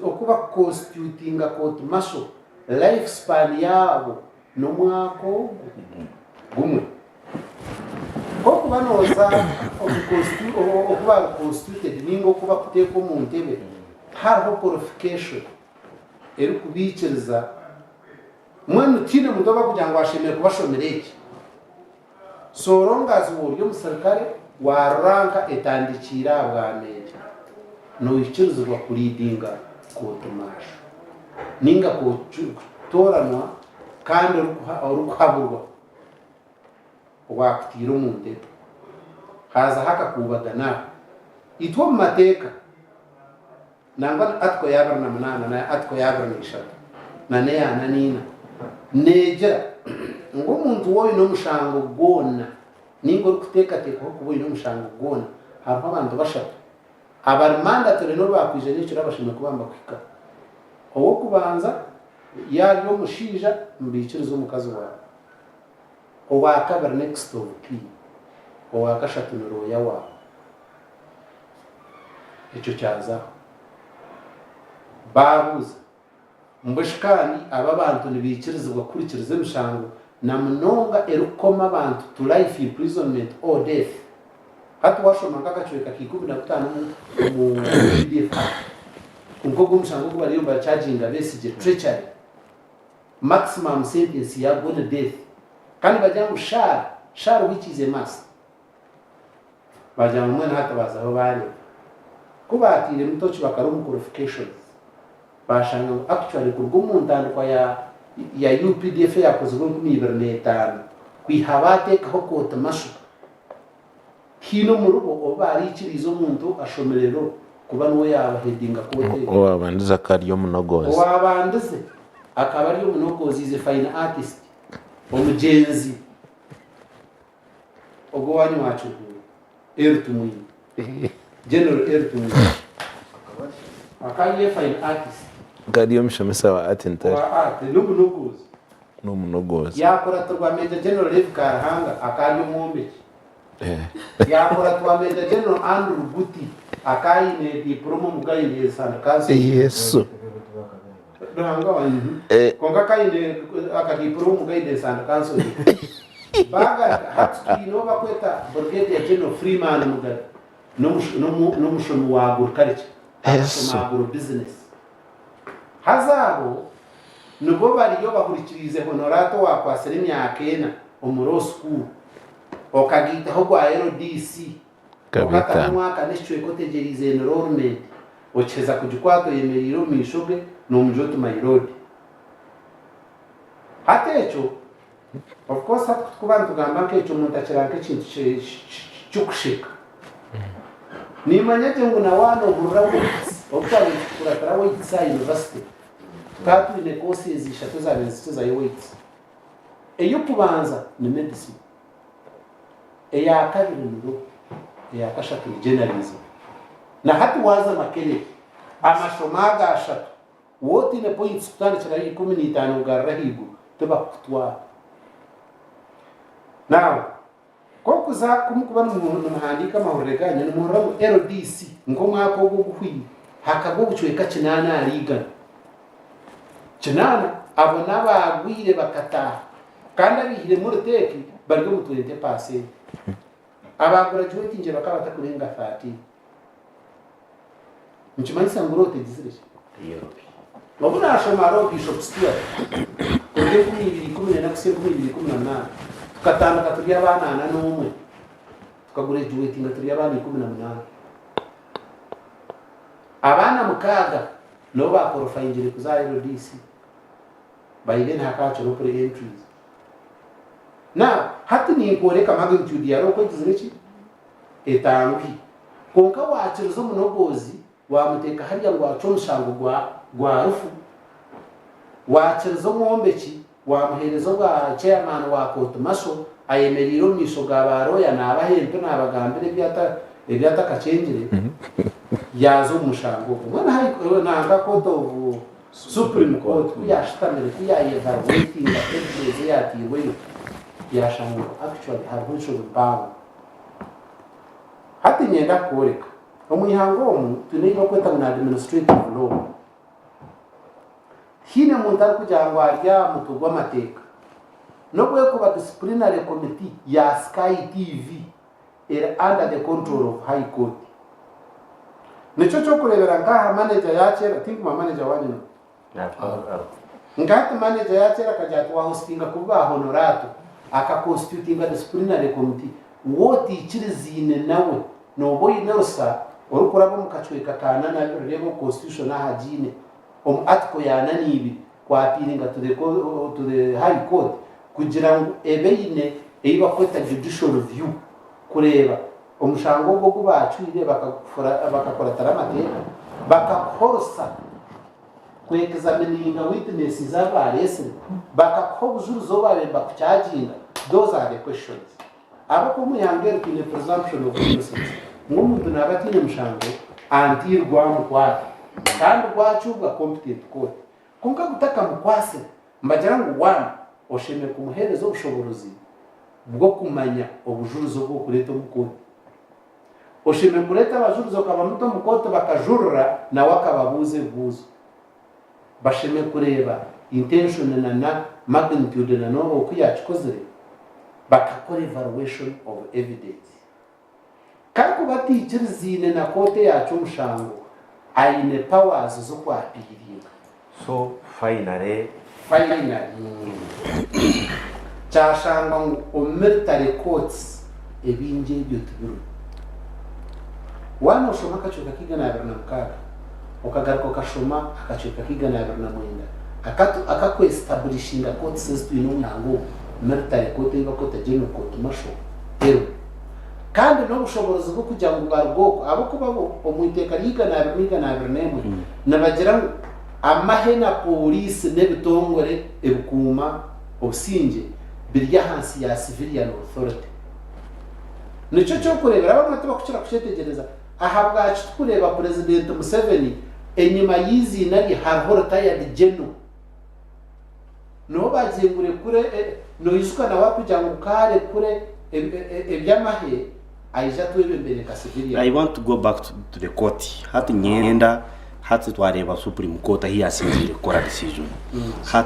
okuba constitutinga court martial lifespan yabo n'umwako gumwe koko banoza okuba constituted ningo kuba kuteko mu ntebe hariho qualification eri kubikiriza mwene tine mudoba kugira ngo ashemere kubashomereke sorongazi uburyo musirikare waranka etandikira bwameje no ikirizwa kuridinga kotomasha ninga ko toranwa kandi urukuhaburwa wakutira umuntu haza hakakubagana itwa mu mateka nangwa atko yabara na munana na atko yabara na ishatu na neya na nina negera ngo umuntu wowe no mushango gona ningo kuteka teka ko wowe no mushango gona haba abantu bashatu abarmanda tereno bakwije n'icyo rabashimye kubamba kwika owo kubanza yari yo mushija mbikirizo mukazi wawe owa kabara next of kin owa kashatu nero yawa icyo cyaza babuza mbashikani aba bantu nibikirizwa kurikiriza imishango na mnonga erukoma abantu to life imprisonment or death hatu washoma kakachweka kikumi na kutano mu PDF ubwo gumushango kuba riyo ba charging besije treachery maximum sentence ya good death kandi bajyangu shar which is a must bajyangu mwana hata bazaho bari kubatire mutochi bakarumu qualifications bashanga actually kurw'umuntandikwa ya UPDF yakoze ngo 2005 kwihabate kaho kota mashu hino mu rugo obari ikirizo umuntu ashomerero kuba no yaba headinga kote wabandiza kariyo munogozi wabandize akaba ariyo munogozi ze fine artist omujenzi ogo wanyu wacu ertumui general ertumui akaye fine artist kariyo mshamesa wa atentari wa art n'umunogozi n'umunogozi yakora turwa Major General Lev Karahanga akariyo mwombe yakora turwa Major General Andrew Guti akaine diploma mugaine sandikazi yesu ndanga wanyu konga kaine akadiploma mugaine sandikazi baga hatino bakweta Brigadier General Freeman mugari no mushono wa agriculture yesu agro business hazabo nubo bariyo bakurikirize honorato wakwasira imyaka ena omuro school okagita ho kwa LDC kabita mwaka nishwe kotegerize enrollment ocheza kujukwato yemeriro mishoge no mjoto mairodi hatecho of course kubantu gamba ke cyo muntu akiranga kintu cyukushika ni manyete ngo na wano burawo okali kuratara witsa university katu ine courses ishatu za benzi za weights eyo kubanza ni medicine eya kabiri ndo eya kashatu journalism na hatu waza makele amashomaga ashatu wote ne points kutana chara 15 garahigo teba kutwa now koko za kumukubana mu muhandika mahorega ni muharamu LDC ngo mwako go guhwi hakago gucweka kinana ariga kinana abona bagwire bakata kandi abihire muri teki bari mu 20% abagraduate nje bakaba takurenga 30 nchimanisa ngurote dizire Europe wabona ashomaro bishop Stuart kode kumibiri na kuse kumibiri 18 tukatanga katuri abana na numwe tukagraduate ngaturi abana 18 abana mukaga no bakorofa injire kuza LDC bayiden hakacho no pre entries na hati ni koreka magnitude yaro ko dizire chi etangi konka wakiriza umunogozi wamuteka hariya ngo waca umushango gwa rufu wakiriza umwombeki wamuhereza bwa chairman wa kotumasho ayemerera umisho bwa baroya n'abahempe n'abagambire ibyata kacengere yazo umushango mwana hari nanga koto Supreme Court yashitamire evaluating evidence yatiwe yashango actually have should bound hati nyenda kureka omuhango tuneiba kweta na administrative law hine muntu ari kugira ngo arya mutugwa amateka no kuba disciplinary committee ya Sky TV under the control of High Court nicho cyo kurebera ngaha manager yakera think ma manager wanyu ngati manager yakera kajya kwa hostinga kuba honorato akaconstitutinga disciplinary committee woti ikirizine nawe no boy nerosa orukurabo mukachweka kana na rebo constitution na hajine article yananibi kwa apiringa to the High Court kugira ngo ebeine eiba kweta judicial review kureba omushango bwo kubacwire bakakora taramateka bakakorosa kwexamininga witnesses z'abarese bakakobujuru babemba kucyaginga. Those are the questions abako muyangere kine presumption of innocence ngumuntu nabatine mushango until gwamkwata kandi gwacubwa competent court kunka gutaka mukwase mbagira ngo wana osheme kumuhereza ubushobozi bwo kumanya obujuruzo bwo kureta mukoti oshime kureta abajuruzo kaba muto mukoti bakajurura na wakababuze buzo basheme kureba intention na magnitude na no okuyachikoze bakakora evaluation of evidence kako batikirizine na kote yacu mushango aine powers zo kwapiringa so finally cyashanga ngo military courts ebinje byo tubiro wana ushoma kachoka kigana ya mukaga ukagaruka kashoma akachoka kigana ya mwenda akako establishinga court system ino ntango military court iba court general court masho ero kandi no bushoborozi bwo kujya ngo bargoko abo kubabo omwiteka ligana ya nemwe nabagira amahena police nebitongore ebukuma obusinge birya hansi ya civilian authority nico cyo kurebera abantu bakukira kucetegereza ahabwa kureba president Museveni enyuma yizi nari hariho retired general no bazengure kure no yisuka na wakujya ngo kare kure ebyamahe aija twebe mbere ka civilian. I want to go back to the court hati nyenda hati twareba Supreme Court ahi yasinzire kora decision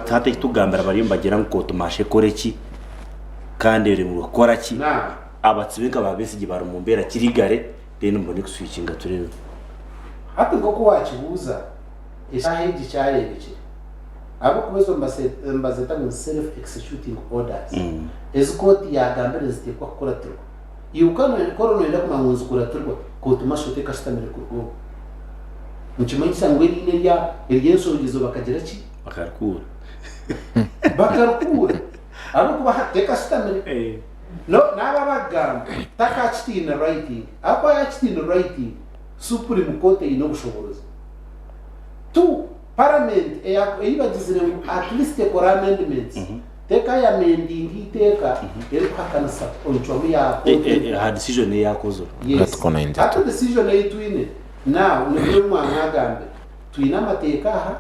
hati tugambira bari mbagira ngo tumashe koreki kandi uri mu koraki abatsibika babesije bari mu mbera kirigare reno mbone kuswitchinga turebe hati ngo kuwachibuza isaheji cyarebeke abo kubezo mbazeta mu self executing orders ezikoti yagambira zitekwa kuratirwa yukano korono ila kuma munzu kuratirwa ko tumashote kastamire kurwo mukimanyi sangwe ine ya eliyenso gizo bakagira ki bakarukura abo kuba hateka stamire no naba bagamba takachiti in writing apa yachiti in writing Supreme Court ino bushoborozi tu parliament eiba dizire at least for amendments teka ya mending iteka eri kwakanisa onchwamu ya ha decision yakozo hata decision yitwine now nibyo mwangagambe twina mateka ha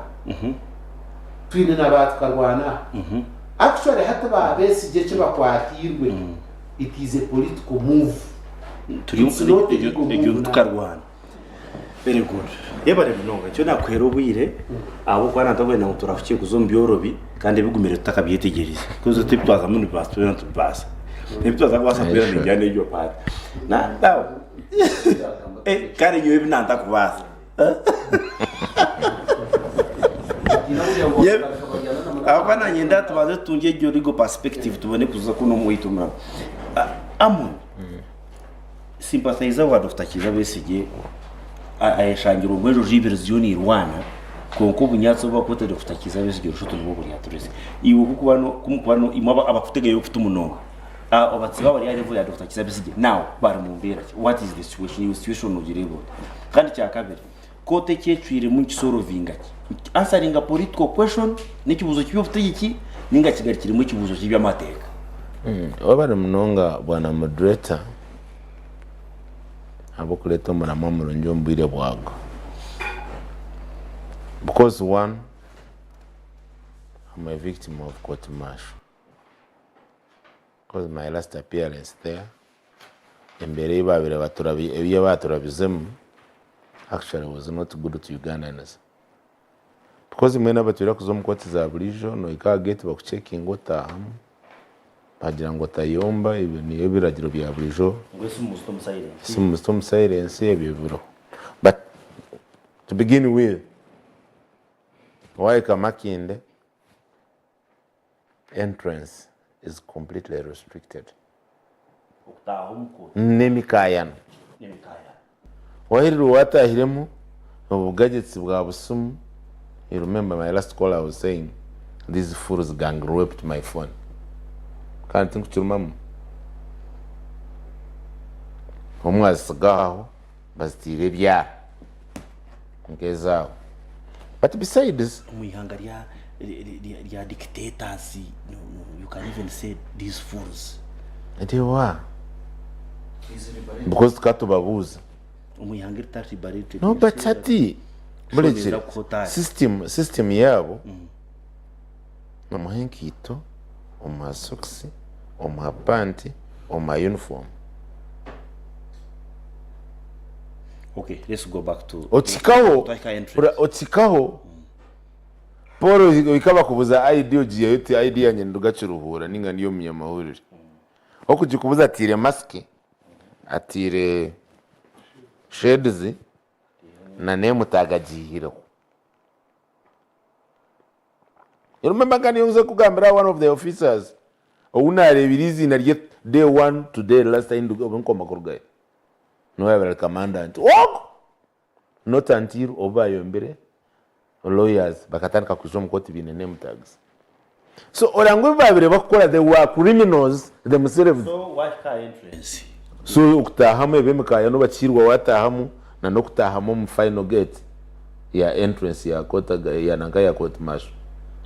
twine nabatkarwana actually hata ba besije kiba kwatirwe it is a political move turi tukarwana. Very good. Yebare binonga cyo nakwera ubwire abo kwana ndabona turafukiye kuzombyorobi kandi bigumire tutakabyetegereza kuzo tiptwaza muri basi tubona tubasa nibitwaza kwasa kwera njyane yo pati na dawo kare nyo ibinanda kubasa abana nyenda tubaze tunje ryo rigo perspective tubone kuza kuno muyitumura amu sympathizer wa Dr. Kiza besige ayashangira umwejo jiversion irwana konko bunyatso bakote Dr. Kiza besige rushoto nibo buri yaturese iwo kukubano kumukubano imaba abakutegeye ufite umunono abatsiba bari ari vuya Dr. Kizabisige now baramumbera what is the situation you situation ugirebo kandi cya kabiri kote cyecwire mu kisorovinga answering a political question n'ikibuzo cy'ubutegeki ninga kigarikira mu kibuzo cy'ibyamateka wabare munonga bwana moderator abo kuleta umuramo mulungi ombwire bwago because one I'm a victim of court martial because my last appearance there embere babire baturabizemo actually was not good to Ugandans because mwena batwira kuzo mukoti za bulijo no ikagete bakuchecking otahamu bagira ngo tayomba ibi niyo biragiro bya bulijo some silence ebibiro but to begin with why Kamakinde entrance is completely restricted nemikayana wahiri watahiremo ubugagetsi bwa busumu. You remember my last call I was saying these fools gang raped my phone. Can't think to remember. Omwasigaho bazitire bya ngeza. But besides umuyihanga rya dictators you can even say these fools. They were because katubabuza umuyihanga ritaribarite. No but ati system yabo namuhenkito omasocks omapanti omayuniform. Okay, let's go back to otikaho Paul ikaba kubuza ID ogiye yote ID yanyendo gacuruhura ninga niyo munyamahurire okujikubuza atire mask atire shades na nemutagajihiro. You remember can you kugambira one of the officers unarebirizi na rye day 1 today last time nkoma kurgaye no ever commandant not until obayo mbere lawyers bakatandika kujwa mukoti binene mutags so orangwe babire bakora they were criminals themselves. So why car entrance so ukutahamu ebemikaya no bakirwa watahamu na no kutahamu mu final gate ya entrance ya kota ya nanga ya court martial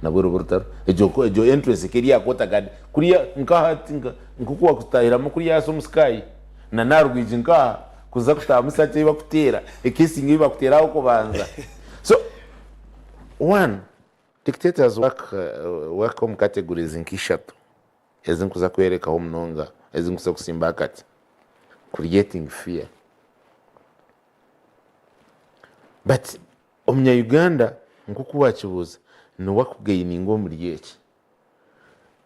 na buru burtar ejo entrance kiri ya kota gadi kuriya nkahatinga nkukuwa kutahiramo kuriya so muskai na narwije nkaha kuza kutamusake bakutera ekesi ngibi bakuteraho kubanza. So one dictators work on categories nkishatu ezinkuza kwereka ho mnonga ezinkuza kusimba kati creating fear. But omnya Uganda nkuku wakibuza no wakugaininga omuri yeki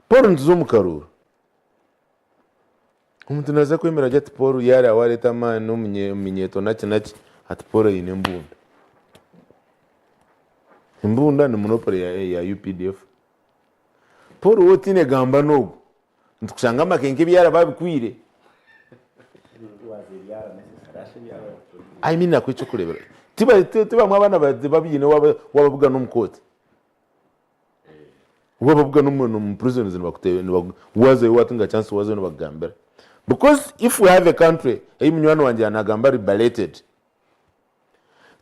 Paul ntuzo mukaruru umuntu naza kwemera ati Paul yari awareta man no munyeto naki ati Paul yine imbunda ni monopoly ya UPDF. Paul wotine gamba nogo ntukushanga makenke byara babikwire I mean nakwico kurebera tiba mwabana babine wababuga n'umukoti wababuga n'umuntu mu prisons bakuteye waze watunga chance waze no bagambira because if we have a country munywano wanje anagamba liberated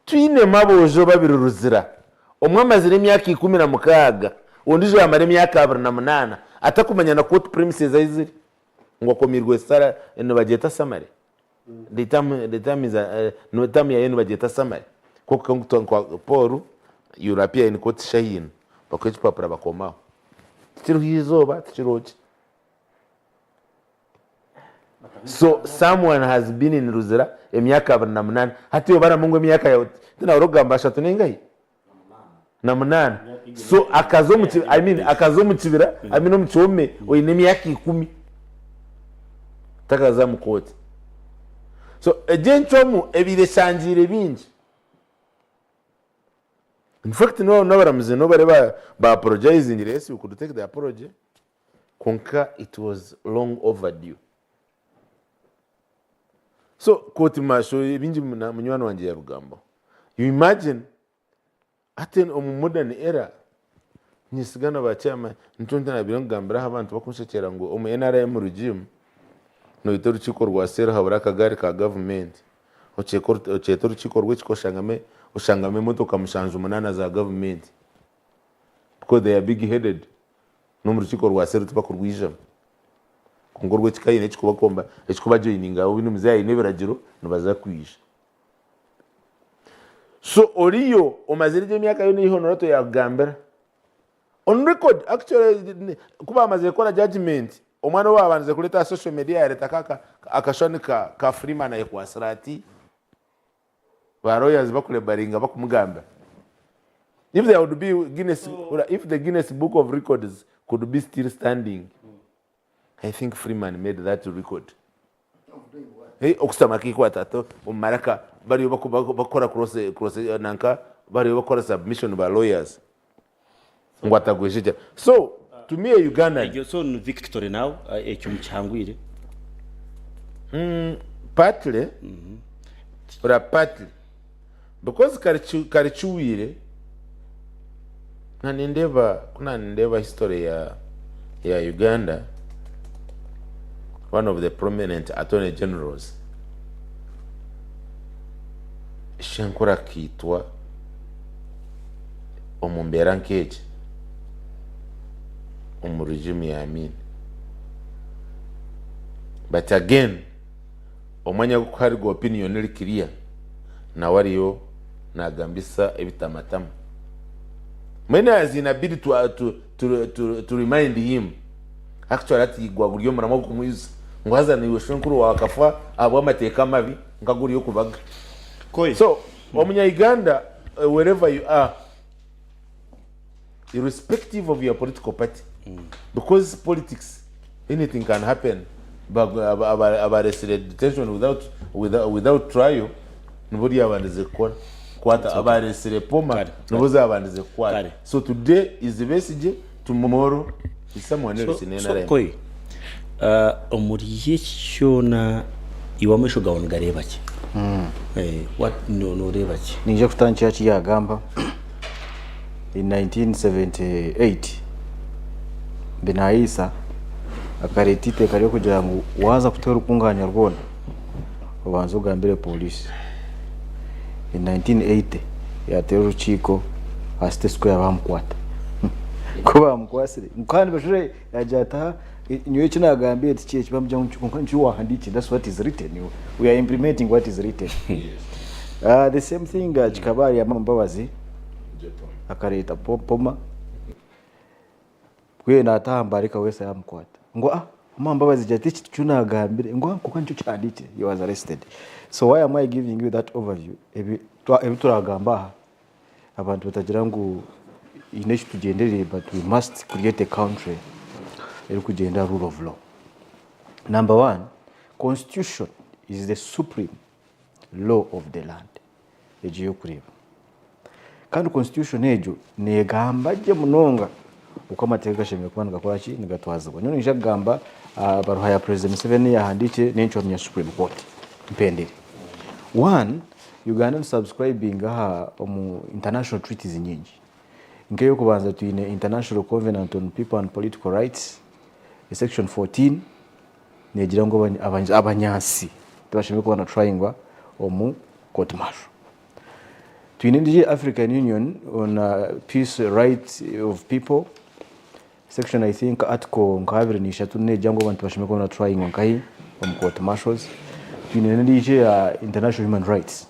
twine mabojo babiruruzira omwamazire emyaka 16 ondije yamare emyaka 28 atakumanya na court premises aziri ngo komirwe sara eno bageta samare the time is no time ya yenu bageta samare koko kwa Paul European court shahin bakwechi papura bakoma tiruhizoba tichirochi. So someone has been in Ruzira emyaka 28 hatiyo baramungu emyaka yote tena urogamba shatu nengai na munana so akazo mukibira no muchome oyine emyaka 10 takaza mukoti. So ejenchomu ebire sanjire bingi in fact no baramuze no bare ba apologizing yes we could take the apology konka it was long overdue. So koti masho bingi munywano wanje ya Rugambo you imagine aten modern era nyisigana ba chairman ntonte na birongambira abantu bakunshekera ngo omu NRM regime no itoru chiko rwa sera habura kagari ka government ochetoru chiko rw'ikiko ushangame motoka mushanju munana za government because they are big headed no mu rukiko rwa sera tuba kurwijama ngo rw'ikikayi n'ekikuba komba ekikuba joininga abo binu muzayi n'ebiragiro nibaza kwisha. So oriyo omazirije myaka yo niho norato yagambira on record actually kuba amaze gukora judgment omwana wabanze kuleta social media yareta kaka akashonika ka Freeman ayekwasirati ba lawyers bakulebaringa bakumugamba. If there would be Guinness, if the Guinness Book of Records could be still standing, I think Freeman made that record. Hey, okusamaki kwa tato umaraka bari bakora cross nanka bari bakora submission by lawyers. Ngwata gwejija. So to me Uganda so victory now ekyumuchangwire. Partly or partly because karichuwire kuna nindeva history ya Uganda. One of the prominent attorney generals shankura kitwa omumbera nkeje regime ya Amin. But again omwanya gukwari go opinion eri clear na wariyo nagambisa ebitamatama. Mwene azinabidi to remind him actually ati gwa buryo muramo kumwiza ngwaza ni weshenkuru wakafa abo amateka mabi ngaguri yo kubaga. So omunya Uganda wherever you are, irrespective of your political party, because politics anything can happen, but about detention without trial nobody abandize kwata abaresire poma noboza abandize kwata. So today is the message, tomorrow is someone else in NRM. Koi omuriye cyona iwamesho gawon garebaki what no rebaki nije kutangira kiyagamba in 1978 Benaisa akaretite kariyo kugira ngo waza kutera ukunganya rwona ubanza ugambire police. In 1980 yatera urukiko asite square bamkwata kuba mkwasire mukandi bashire yajata niyo kinagambiye tikiye kibamujya ncu wahandiki. That's what is written. We are implementing what is written. The same thing kikabari ya Mbabazi akareta poma kwe natambarika wese yamkwata ngo Mbabazi jati cyunagambire ngo kuko ncu cyandike you was arrested. So why am I giving you that overview? Ebi turagamba abantu batagira ngo ineshi tugendere, but we must create a country eri kugenda rule of law. Number one, constitution is the supreme law of the land. Ejiyo kureba kandi constitution ejo negamba je munonga uko amateka shemye kubana gakora ki nigatwazwa none njagamba baruhaya president Museveni yahandike n'encho ya Supreme Court mpendere. One, Uganda subscribing international treaties nyingi ngeyo kubanza tuine International Covenant on People and Political Rights section 14 negira ngo abanyasi tubashime kubona tryingwa omu court martial. Tuine ndi African Union on peace rights of people section I think article nkabiri ni 3 negira ngo abantu bashime kubona tryingwa nkai omu court martials. Tuine ndi international human rights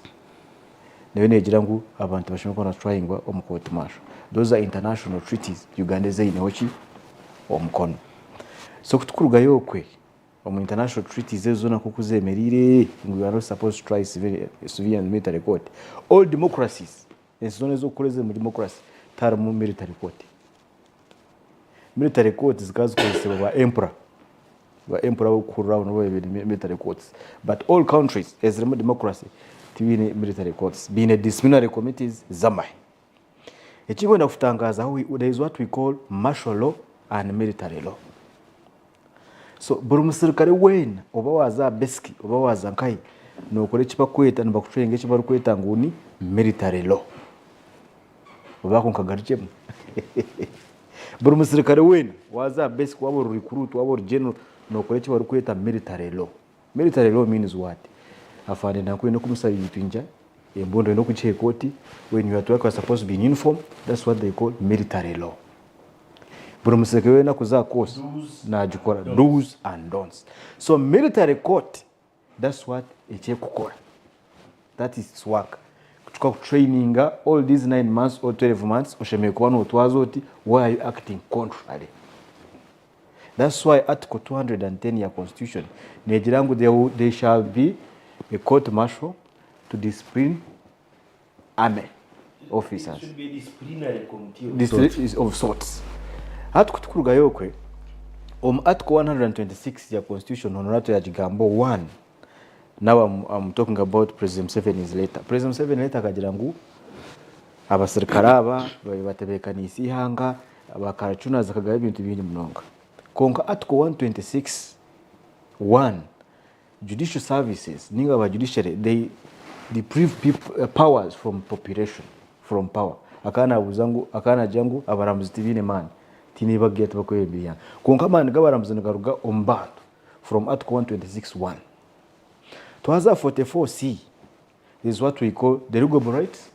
nayo negira ngo abantu bashime kubona tryingwa omu court martial. Those are international treaties Uganda zaine hoki omukono. So kutukuruga yokwe omu international treaties ezona kukuzemerire we are not supposed to try civilian military court. All democracies ezona zokuleze mu democracy tara mu military court. Military court zikazikozesebwa ba emperor ukuraho no military courts, but all countries as a democracy tibine military courts bine disciplinary committees zamai. Ekigo nakutangaza there is what we call martial law and military law. So buri musirikare wena oba waza beski oba waza nkai no kore kipa kweta nibakutrenge kipa kweta nguni military law oba konkagarikemo buri musirikare wena waza basic wabo recruit wabo general no kore cyo bari kweta military law. Military law means what? Afande nakwenda kumusaba ibitwinja embondo no kuche koti when you are to work are supposed to be in uniform. That's what they call military law. Buri musirikare wena kuza course na jukora do's and don'ts. So military court, that's what eche kukora. That is its work. Kutuka training all these 9 months or 12 months ushemeye kubana utwazoti why are you acting contrary. That's why Article 210 ya Constitution nejirangu there shall be a court martial to discipline army officers. It should be a disciplinary committee of sorts. Hatukutukuruga yokwe Article 126 ya Constitution honorato ya jigambo 1. Now I'm talking about President Museveni's letter. President Museveni letter kajirangu abasirikare batebekana hanga abakaracuna zakagaye ibintu bindi mnonga. Konka Article 126 1 judicial services ninga ba judiciary they deprive people powers from population from power. Akana jangu abaramuzi tibine man tini bageta bakoyebiriya. Konka man gabaramuzi ngaruga ombantu from Article 126 1. Twaza 44C is what we call derogable rights,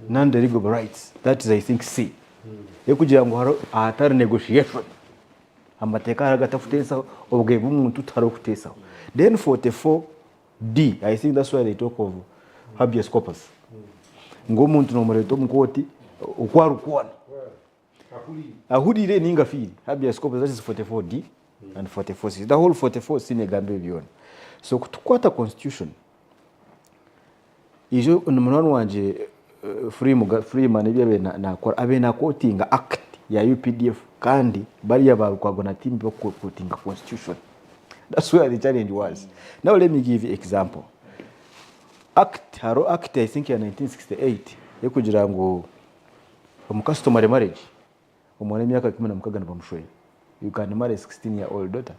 non-derogable rights. That is, I think, C. Ekugira ngo haro ahatari negotiation. Amateka haragatafutesa obwebe umuntu tarokutesa. Then 44D, I think that's why they talk of habeas corpus. Ngo umuntu no mureto mukoti ukwarukwana. Ahurire ninga fili. Habeas corpus, that is 44D and 44C. The whole 44C negambe beyond. So kutukwata constitution ijo umuntu wanje Freeman ibyabe nakora abe na quoting act ya UPDF kandi bari yabarukwago na team yo quoting constitution. That's where the challenge was. Now let me give you example. Act I think ya 1968 yekugira ngo customary marriage umwana myaka 10 na bamushwe. You can marry a 16-year-old daughter.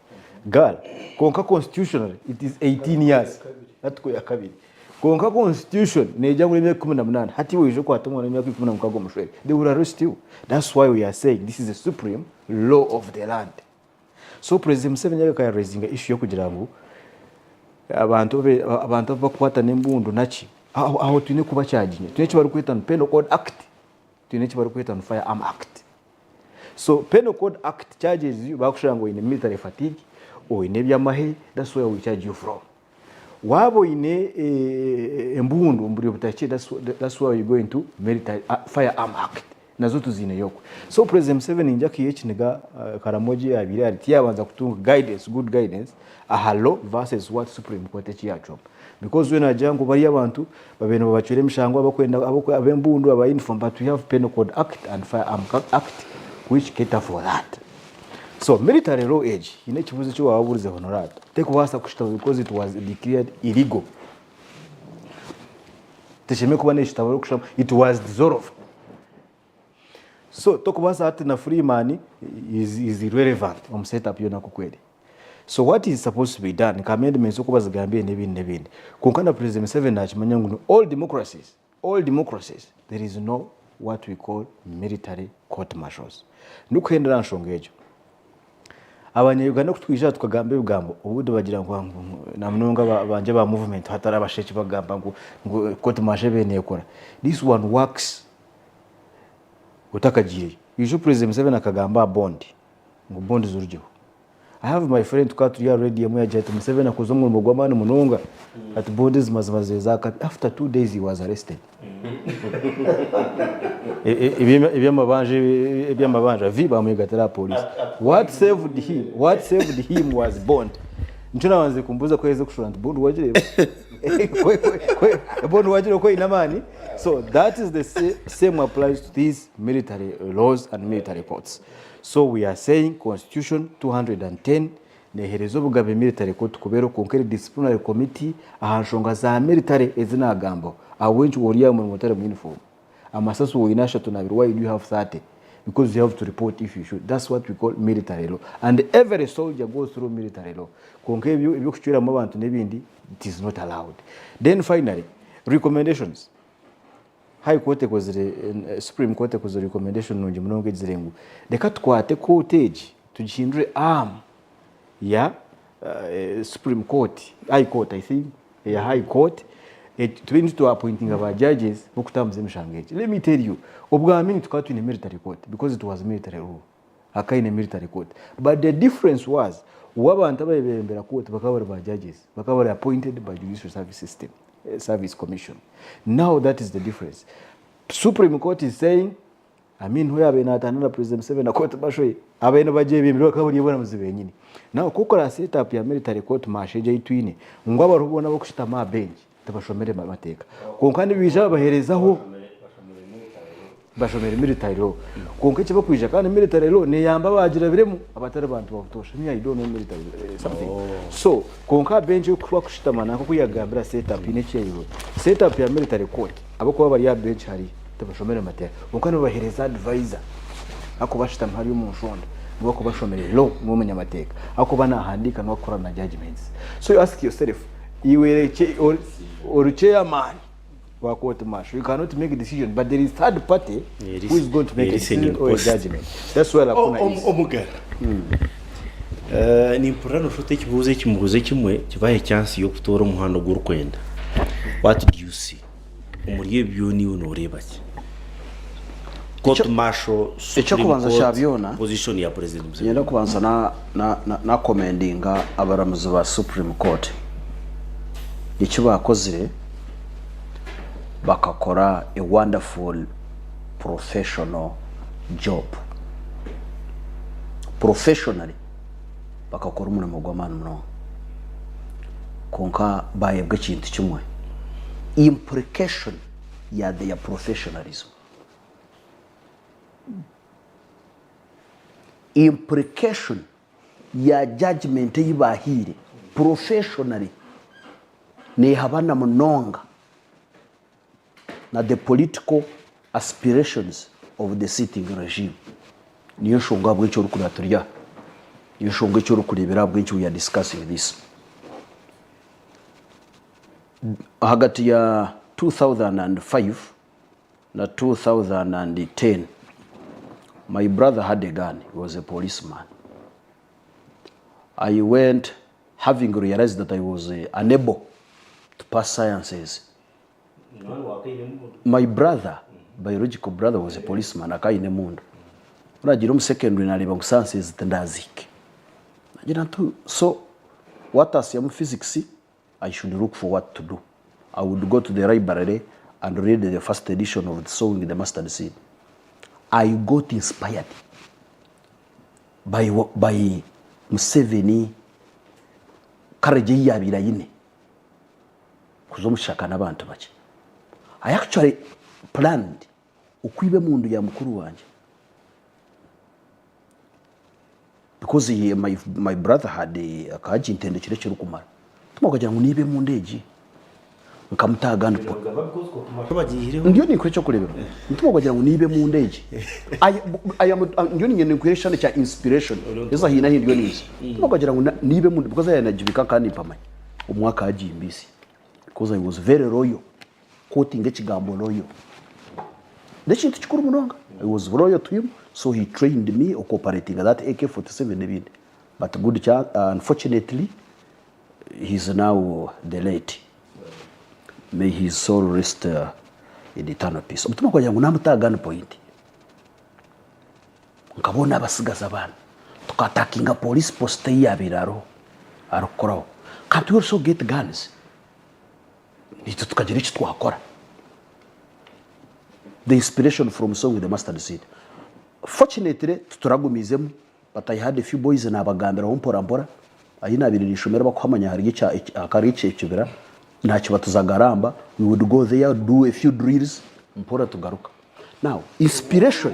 Girl, konka constitutional, it is 18 years. That's ya kabiri. Konka constitution, neja muri 18. Hati weje kwa tumwana myaka 10 mushwe. They will arrest you. That's why we are saying this is the supreme law of the land. So President Museveni yaka raising issue yo kugira ngo abantu bakwata nembundu nachi. Aho tune kuba charging. Tune bari kwita Penal Code Act. Tune bari kwita Firearm Act. So Penal Code Act charges you bakushango in military fatigue or in ebyamahe. That's where we charge you from. Wabo ine embundu mburi butachi, that's where you go into military Firearm Act. Nazo tuzine yoko. So President Museveni njaki yechiniga karamoji abiri ati yabanza kutunga guidance, good guidance aha law versus what Supreme Court echiyacho. Because when ajangu bari abantu babene babachure mishango abakwenda abembundu aba uniform, but we have Penal Code Act and Firearm Act which cater for that. So military law age ine kibuzo cyo waburize honorato tekubasa kushita because it was declared illegal. Tesheme kuba neshitabo kushama it was dissolved. So tokubasa ati na Freeman is irrelevant setup yona kukweli. So what is supposed to be done? Amendments okubaza gambye nebindi. Kunkana President Museveni achimanya ngo all democracies there is no what we call military court martials. Nukuhendera nshongejo. Abanyayuganda kutwisha tukagambe ugambo ubudo bagira ngo namnunga banje ba movement hatara abasheki bagamba ngo court martial bene yakora. This one works utakajiri. Yisho President Museveni akagamba bond ngo bond zurjo. I have my friend tukatu ya ready yamwe ya Museveni akuzomwe mu gwamana mununga at borders mazimaze zaka. After 2 days he was arrested. Ebyamabanje viba mugatera police. What saved him was bond. Ntuna wanze kumbuza ko yeze kushura bond wajire bond wajire ko inamani. So that is the same applies to these military laws and military courts. So we are saying Constitution 210 neherezo bugabe military court kubero konkere disciplinary committee ahanshonga za military ezina gambo awenchi woriya mu motare mu uniform amasasu woinasha tunabiri. Why do you have 30? Because you have to report if you should. That's what we call military law, and every soldier goes through military law. Konkere ibyo kuchira mu bantu nebindi, it is not allowed. Then finally, recommendations. high court ekozire supreme court ekozire recommendation nungi munonga egizire ngu reka tukwate cottage tugihindure arm ya supreme court, high court I think, ya high court tubindi to appointing aba judges bokutambuza emishango egi. Let me tell you, obwami tukaba twine military court because it was military rule, akaine military court, but the difference was wabantu abayebembera court bakaba bari ba judges, bakaba bari appointed by judicial service system, service commission. Now that is the difference. Supreme Court is saying, I mean, who have been at another President 7 na court bashoye abene baje bembera bakaba bari bona muzibe nyine. Now kuko la set up ya military court masheje itwine ngo abarubona bo kushita ma bench tabashomere amateka konkandi bija baherezaho bashomere military law konke kiba kwija kandi military law ne yamba bagira biremu abatari bantu bavutosha ni I don't know military something. So konka bench yo kuba kushitamana ko kuyagambira set up ine cyeyo set up ya military court abako bari ya bench hari tabashomere amateka konkandi bahereza advisor ako bashitama hari umushonda bako bashomere law mu munyamateka ako banahandika no gukora na judgments. So you ask yourself, you will or chairman wa court martial, you cannot make a decision, but there is third party who is going to make a decision or a judgment. That's why lakuna is omugara ni important ufite kibuze kimuguze kimwe kibaye chance yo kutora umuhando gw'urukwenda. What do you see umuriye byoni unoreba ki court martial icyo kubanza shabyona position ya president yenda kubanza na commendinga abaramuzi ba Supreme Court icyo bakozire bakakora a wonderful professional job. Professionally bakakora umurimo gw'amana muno konka bayebwe kintu kimwe implication ya their professionalism, implication ya judgment y'ibahire professionally ne habana munonga na the political aspirations of the sitting regime. Niyo shonga bw'icyo urukuraturya, niyo shonga icyo urukurebera bw'icyo we are discussing this. Hagati ya 2005 na 2010 my brother had a gun. He was a policeman. I went having realized that I was unable to pass sciences. My brother, biological brother, was a policeman. Akaine mundu. Uragira secondary nareba ngo sciences tendazike. Nagira tu so what as am physics I should look for what to do. I would go to the library and read the first edition of the Sowing the Mustard Seed. I got inspired by Museveni courage yabira yine kuzomushaka nabantu bake. I actually planned ukwibe mundu ya mukuru wanje because my brother had a kaji intende kire cyo kumara tumokagira ngo nibe mu ndege nkamutaga ndio ni kwecho kurebera tumokagira ngo nibe mu ndege ndio ni ngene kweshana cha inspiration eza hina ndio nizi tumokagira ngo nibe mu because I najibika kandi pamanya umwaka aji imbisi because I was very loyal quoting ekigambo loyal nekintu kikuru munonga. I was loyal to him, so he trained me cooperating that AK-47 nebindi. But good chance, unfortunately he's now the late. May his soul rest in eternal peace. Mutuma kwa yangu namutaga gun point nkabona abasigaza abantu tukatakinga police post ya biraro arukoro. Can't we also get guns? Nito tukagira iki twakora. The inspiration from Sowing the Mustard Seed. Fortunately tuturagumizemo, but I had a few boys na abagambira mpora ayina abirishomera bakwamanya hari gica akarice kibera ntacyo batuzagaramba. We would go there, do a few drills mpora tugaruka. Now inspiration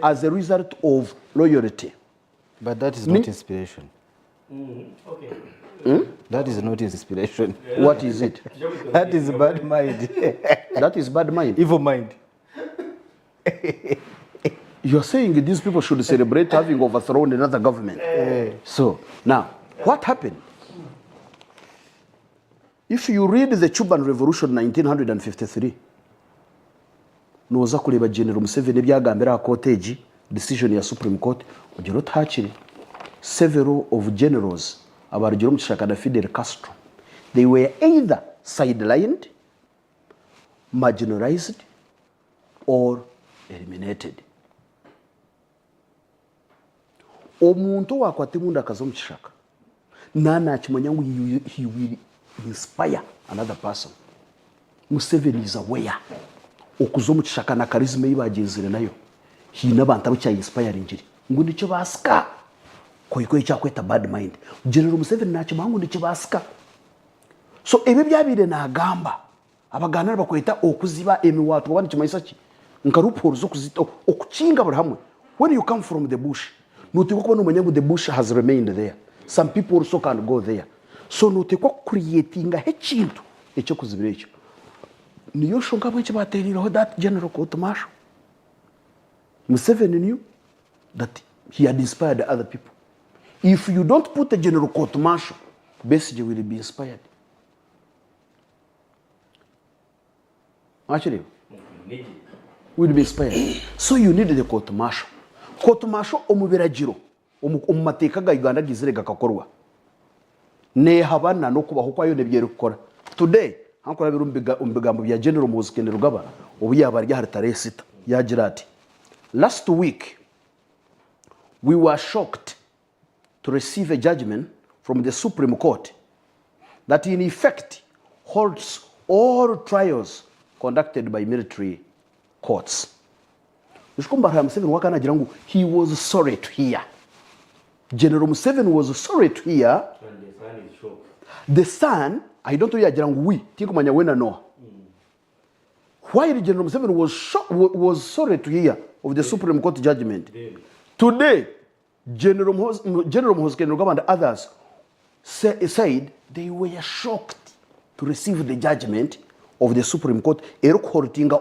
as a result of loyalty. But that is not inspiration. Okay. That is not inspiration. What is it? That is bad mind. That is bad mind. Evil mind. You're saying these people should celebrate having overthrown another government. So now, what happened? If you read the Cuban Revolution 1953, noza kureba General Museveni byagambira cottage decision ya Supreme Court ugero takiri several of generals abarugero mushaka na Fidel Castro, they were either sidelined, marginalized or eliminated. Omuntu wakwate munda akazo mukishaka nana akimanya ngo he will inspire another person. Museveni is aware okuzo mukishaka na charisma yibagenzire nayo hina abantu abo cya inspiring ngiri ngo nicyo basika koyiko cyakweta bad mind. General Museveni nakimanya ngo nicyo basika. So ebe byabire nagamba abaganira bakweta okuziba emiwatu abandi kimayisaki nkaruporo zo kuzita okukinga buri hamwe. When you come from the bush, nutikwa kubona umenya ngo the bush has remained there. Some people also can go there. So nutikwa creating ekintu ekyo kuzibira ekyo. Niyo shonga bw'iki bateriraho that general court martial. Museveni knew that he had inspired other people. If you don't put a general court martial, Besigye will be inspired. Actually, will be inspired. So you need the court martial. Court martial omubiragiro omumateka ga Uganda gizire gakakorwa. Ne habana no kubaho kwayo nebyere gukora. Today hankora bigambo bya General Muhoozi Rugaba obu yabarya haritare sita yagira ati last week we were shocked to receive a judgment from the Supreme Court that in effect holds all trials conducted by military courts. He was sorry to hear. General Museveni was sorry to hear. The son, I don't know why General Museveni was sorry to hear of the Supreme Court judgment. Today, General Muhoozi Rugaba and others said they were shocked to receive the judgment of the Supreme Court,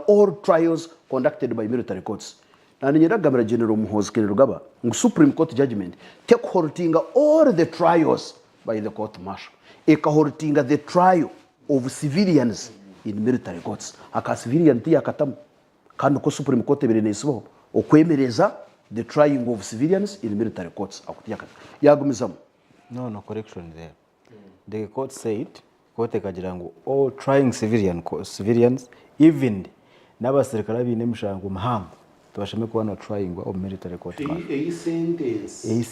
all trials conducted by military courts. And General Muhoozi Rugaba, Supreme Court judgment, take all the trials by the court martial. The trial of civilians in military courts. Aka civilian tia katamu. Kando ko Supreme Court ebirenesbo. Okwemereza the trying of civilians in military courts. Akutia katamu. Yagumizamu. No, correction there. The court said, court ekajirangu all trying civilians, even n'abasirikare binemushangu mahamba. Tubashame kuba no trying of military court. A sentence. Eri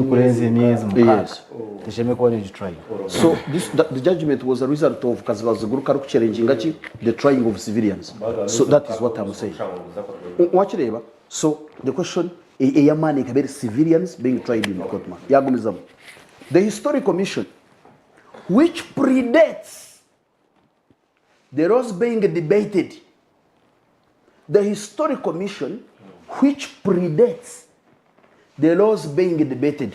kurenza emyezi mukaaga. Tishame kuba no trying. So the judgment was a result of Kazibaziguru Karuku challenging the trying of civilians. So that is what I'm saying. Watch it. So the question is civilians being tried in court. Yagumizam. The Historic Commission, which predates the laws being debated, the Historic Commission, which predates the laws being debated,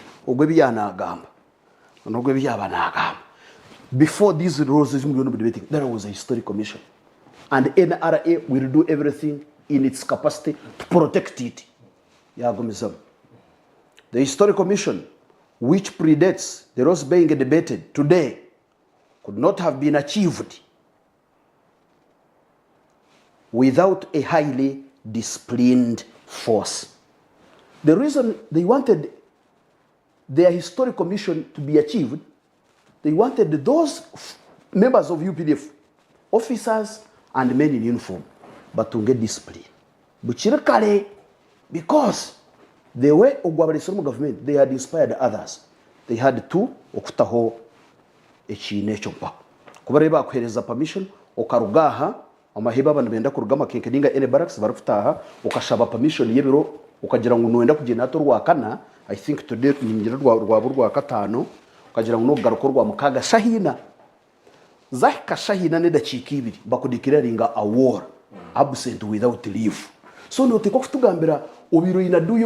before these laws are going to be debated, there was a Historic Commission. And NRA will do everything in its capacity to protect it. The Historic Commission, which predates the laws being debated today, could not have been achieved without a highly disciplined force. The reason they wanted their Historic Commission to be achieved, they wanted those members of UPDF, officers and men in uniform, but to get discipline. Because they were Ogwabarisomo government, they had inspired others. They had to okutaho echine chompa. Kubareba kuhereza permission okarugaha amaheba abantu benda kurugama kenkeninga ene barracks barufutaha ukashaba permission yebiro ukagira ngo nuenda kugenda to rwakana. I think today ningira rwa katano ukagira ngo no garukorwa mukaga shahina zahika shahina ne dacika ibiri bakudikiraringa a war absent without leave. So no teko kutugambira obiro inaduye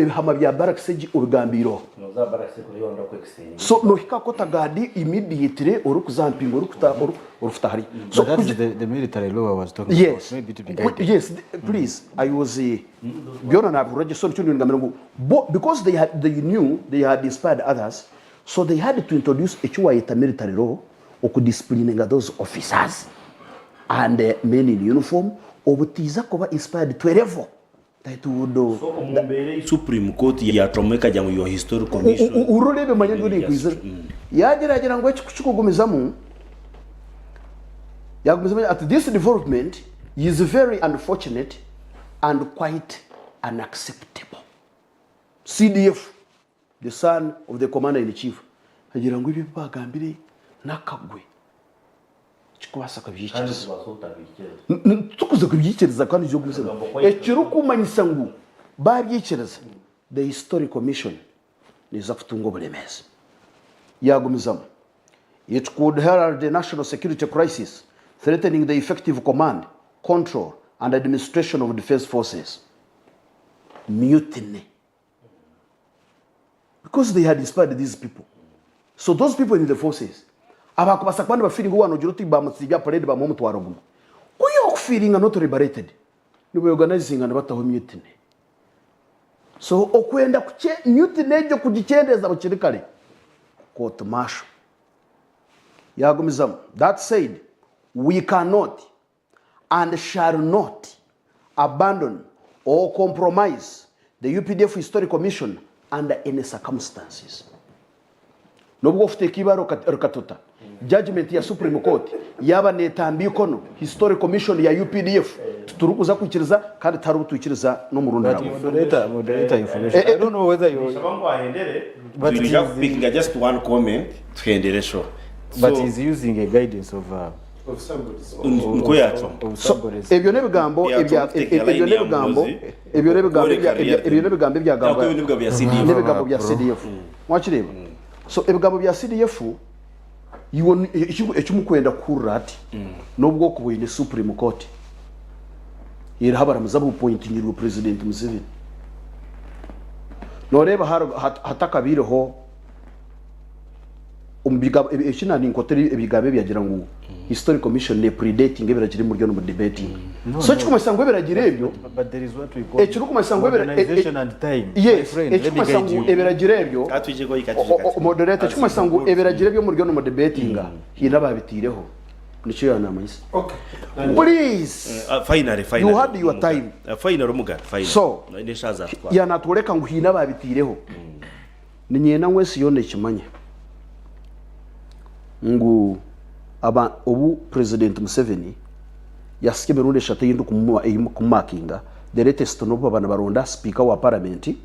hama bya barracks obigambiro no za barracks ko yonda ko extend. So no hikako tagadi immediately orukuzampinga orufuta hari. So that is the military law I was talking yes. about. Maybe to be guided. Yes, please. I was beyond an register because they knew they had inspired others, so they had to introduce a military law okudisciplininga those officers and men in uniform obutiza kuba inspired to a level that would so omumbere Supreme Court yatomeka jangu your historical commission ururebe manyando ni kwizera yageragera ngo ekikugumizamu yagumizamu at this development is very unfortunate and quite unacceptable. CDF, the son of the commander in chief, agira ngo ibi bagambire nakagwe kikubasa kabyikiriza tukuze kubyikiriza kandi byo gusaba ekiro kumanyisa ngo babyikiriza the historic commission niza kutunga obulemezi yagumizamu it could herald the national security crisis threatening the effective command, control and administration of defense forces. Mutiny. Because they had inspired these people. So those people in the forces, abakubasa kwandi ba feeling wano jiro tiba musibya parade ba mu mutwaro gumu. Kuyo feeling are not liberated. Nibo organizing and bataho mutiny. So okwenda kuche mutiny ejo kugicendeza abakirikale. Court martial. Yagumizam. That said, we cannot and shall not abandon or compromise the UPDF Historic Commission under any circumstances. Nobwo ufite kibaro rukatuta. Judgment ya Supreme Court yaba netambi kono Historic Commission ya UPDF turukuza kwikiriza kandi tarubutwikiriza no mu Rwanda. Moderator information. I don't know whether you shabango ahendere but we have picking just one comment tuhendere show. But he's using a guidance of ebyo nebigambo bya CDF mwakireba so ebigambo bya CDF yiwo ekimukwenda kurati nobwo kubuyine Supreme Court ira habara muzabu point nyirwo President Museveni noreba hatakabireho umbiga echinani nkoteri ebigabe byagira ngo Historic Commission ne predating ebiragire mu ryo no debating so chikuma sango ebiragire ebyo but there is what we call echirukuma sango organization and time. Yes, echikuma sango ebiragire ebyo atwije ko ikatije moderator chikuma sango ebiragire byo mu ryo no debating hina babitireho nicho yana mayisi okay please finally you had your time finally muga finally so neshaza yana tureka ngo hina babitireho ninyena ngwesi yone kimanye ngu aba ubu President Museveni yasikebe runde shate yindu kumakinga the latest nobo bana baronda speaker wa parliament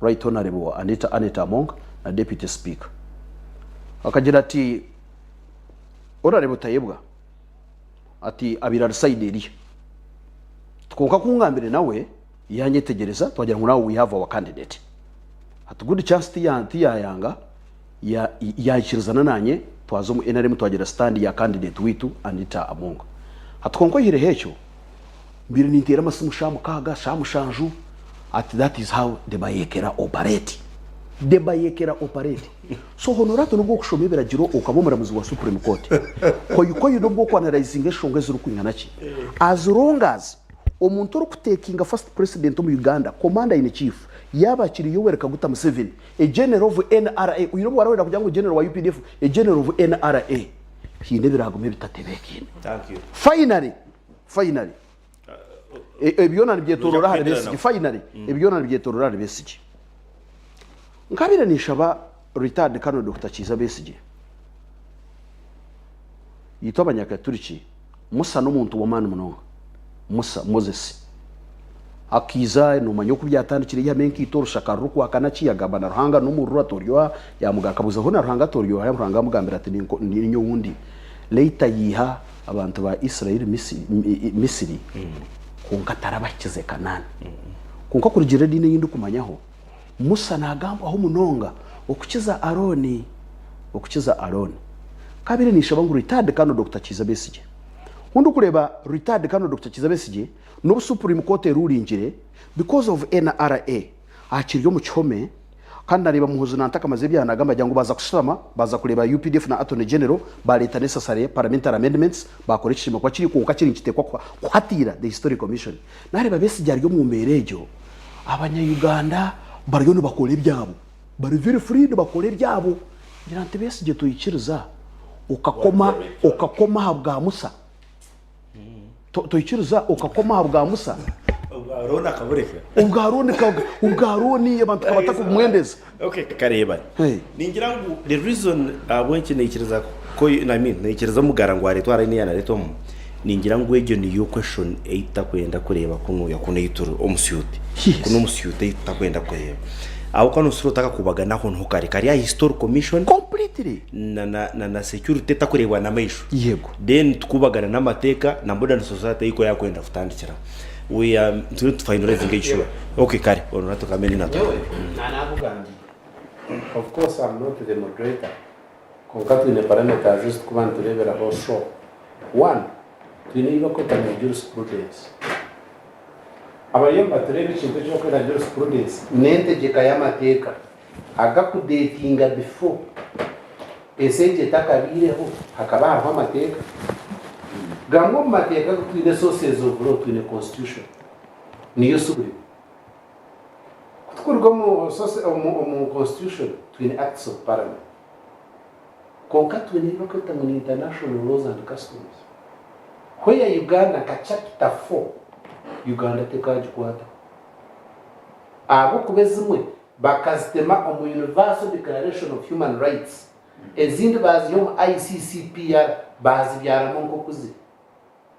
right honorable Anita Among na deputy speaker akagira ati honorable Tayebwa ati abira side eri tukonka kungambire nawe yanyetegereza twagira ngo nawe we have our candidate at good chance ti yanga yakirizana nanye twazo mu NRM twagira stand ya candidate witu Anita Among hatukonko hire hecho mbiri nitera masimu shamu kaga shamu shanju at that is how the bayekera operate so honorato nubwo kushomebera giro ukabomera muzi wa Supreme Court ko nubwo ko analyzing eshonge zuru kwingana ki as long as omuntu uri kutekinga first president mu Uganda commander in chief yaba kiri Yoweri Kaguta Museveni a general of NRA uyirobo warawera kujya ngo general wa UPDF a general of NRA hinde biragume bitatebekine thank you finally ebyona nibyetorora hari besiki finally ebyona nibyetorora hari besiki nkabira nishaba retired Colonel Dr. Kiza Besige yitwa Banyakaturiki Musa n'umuntu wa mani munonga Musa Moses akiza no manyo kubyatandikire yamenki itorusha karuku akanaci yagabana ruhanga n'umurura toryo ya mugakabuza ho na ruhanga toryo ya ruhanga mugambira ati ninyo wundi later yiha abantu ba Israel Misiri kunka tarabakize Kanani kunka kurigire dine yindi kumanyaho Musa nagamba aho munonga okukiza Aroni kabire nishaba ngo retired Kano Dr. Kiza Besige hundu kureba retired Kano Dr. Kiza Besige no Supreme Court ruringire because of NRA akiriyo mu cyome kandi areba muhuzo nantaka maze byanagamba jango baza kushama baza kureba UPDF na Attorney General ba leta necessary parliamentary amendments bakoreshima kwa kiri kunka kiri kitekwa kwatira the Historic Commission nareba Besige ariyo mu mberejo abanya Uganda bariyo bakole byabo bari very free bakole byabo ngira ante Besige tuyikiriza ukakoma habwa musa toyikiruza ukakoma habwa musa ubwarona kabureka ubwaroni abantu kabata kumwendeza okay kareba ningira ngo the reason abonye nekiriza ko nekiriza mugara ngo aretwara ni yana retomo ningira ngo ejo niyo question itakwenda kureba kuno yakune yituru omusiyuti kuno omusiyuti itakwenda kureba aho kano surotaka kubaga naho ntukari kari ya historical commission completely na security itakureba na maisho yego then tukubagana n'amateka na modern society iko yakwenda futandikira we are to finalize issue okay kare ono tukameni nato nanakugandi of course I'm not the moderator konkatu ne parameters just kuba nturebera ho show one twiniba ko tamwe jurisprudence abayemba turebe ikintu cyo kwenda jurisprudence nentegeka y'amateka agakudatinga before esenje takabireho hakaba harimo amateka gamwe mu mateka twine sources of law twine constitution niyo subiri kuturwa mu source mu constitution twine acts of parliament konka twine ko tamwe international laws and customs hoya Uganda ka chapter 4 Uganda tekaje kwata abo kubezimwe bakazitema mu Universal Declaration of Human Rights ezindi bazi yo ICCPR bazi byaramo nko kuzi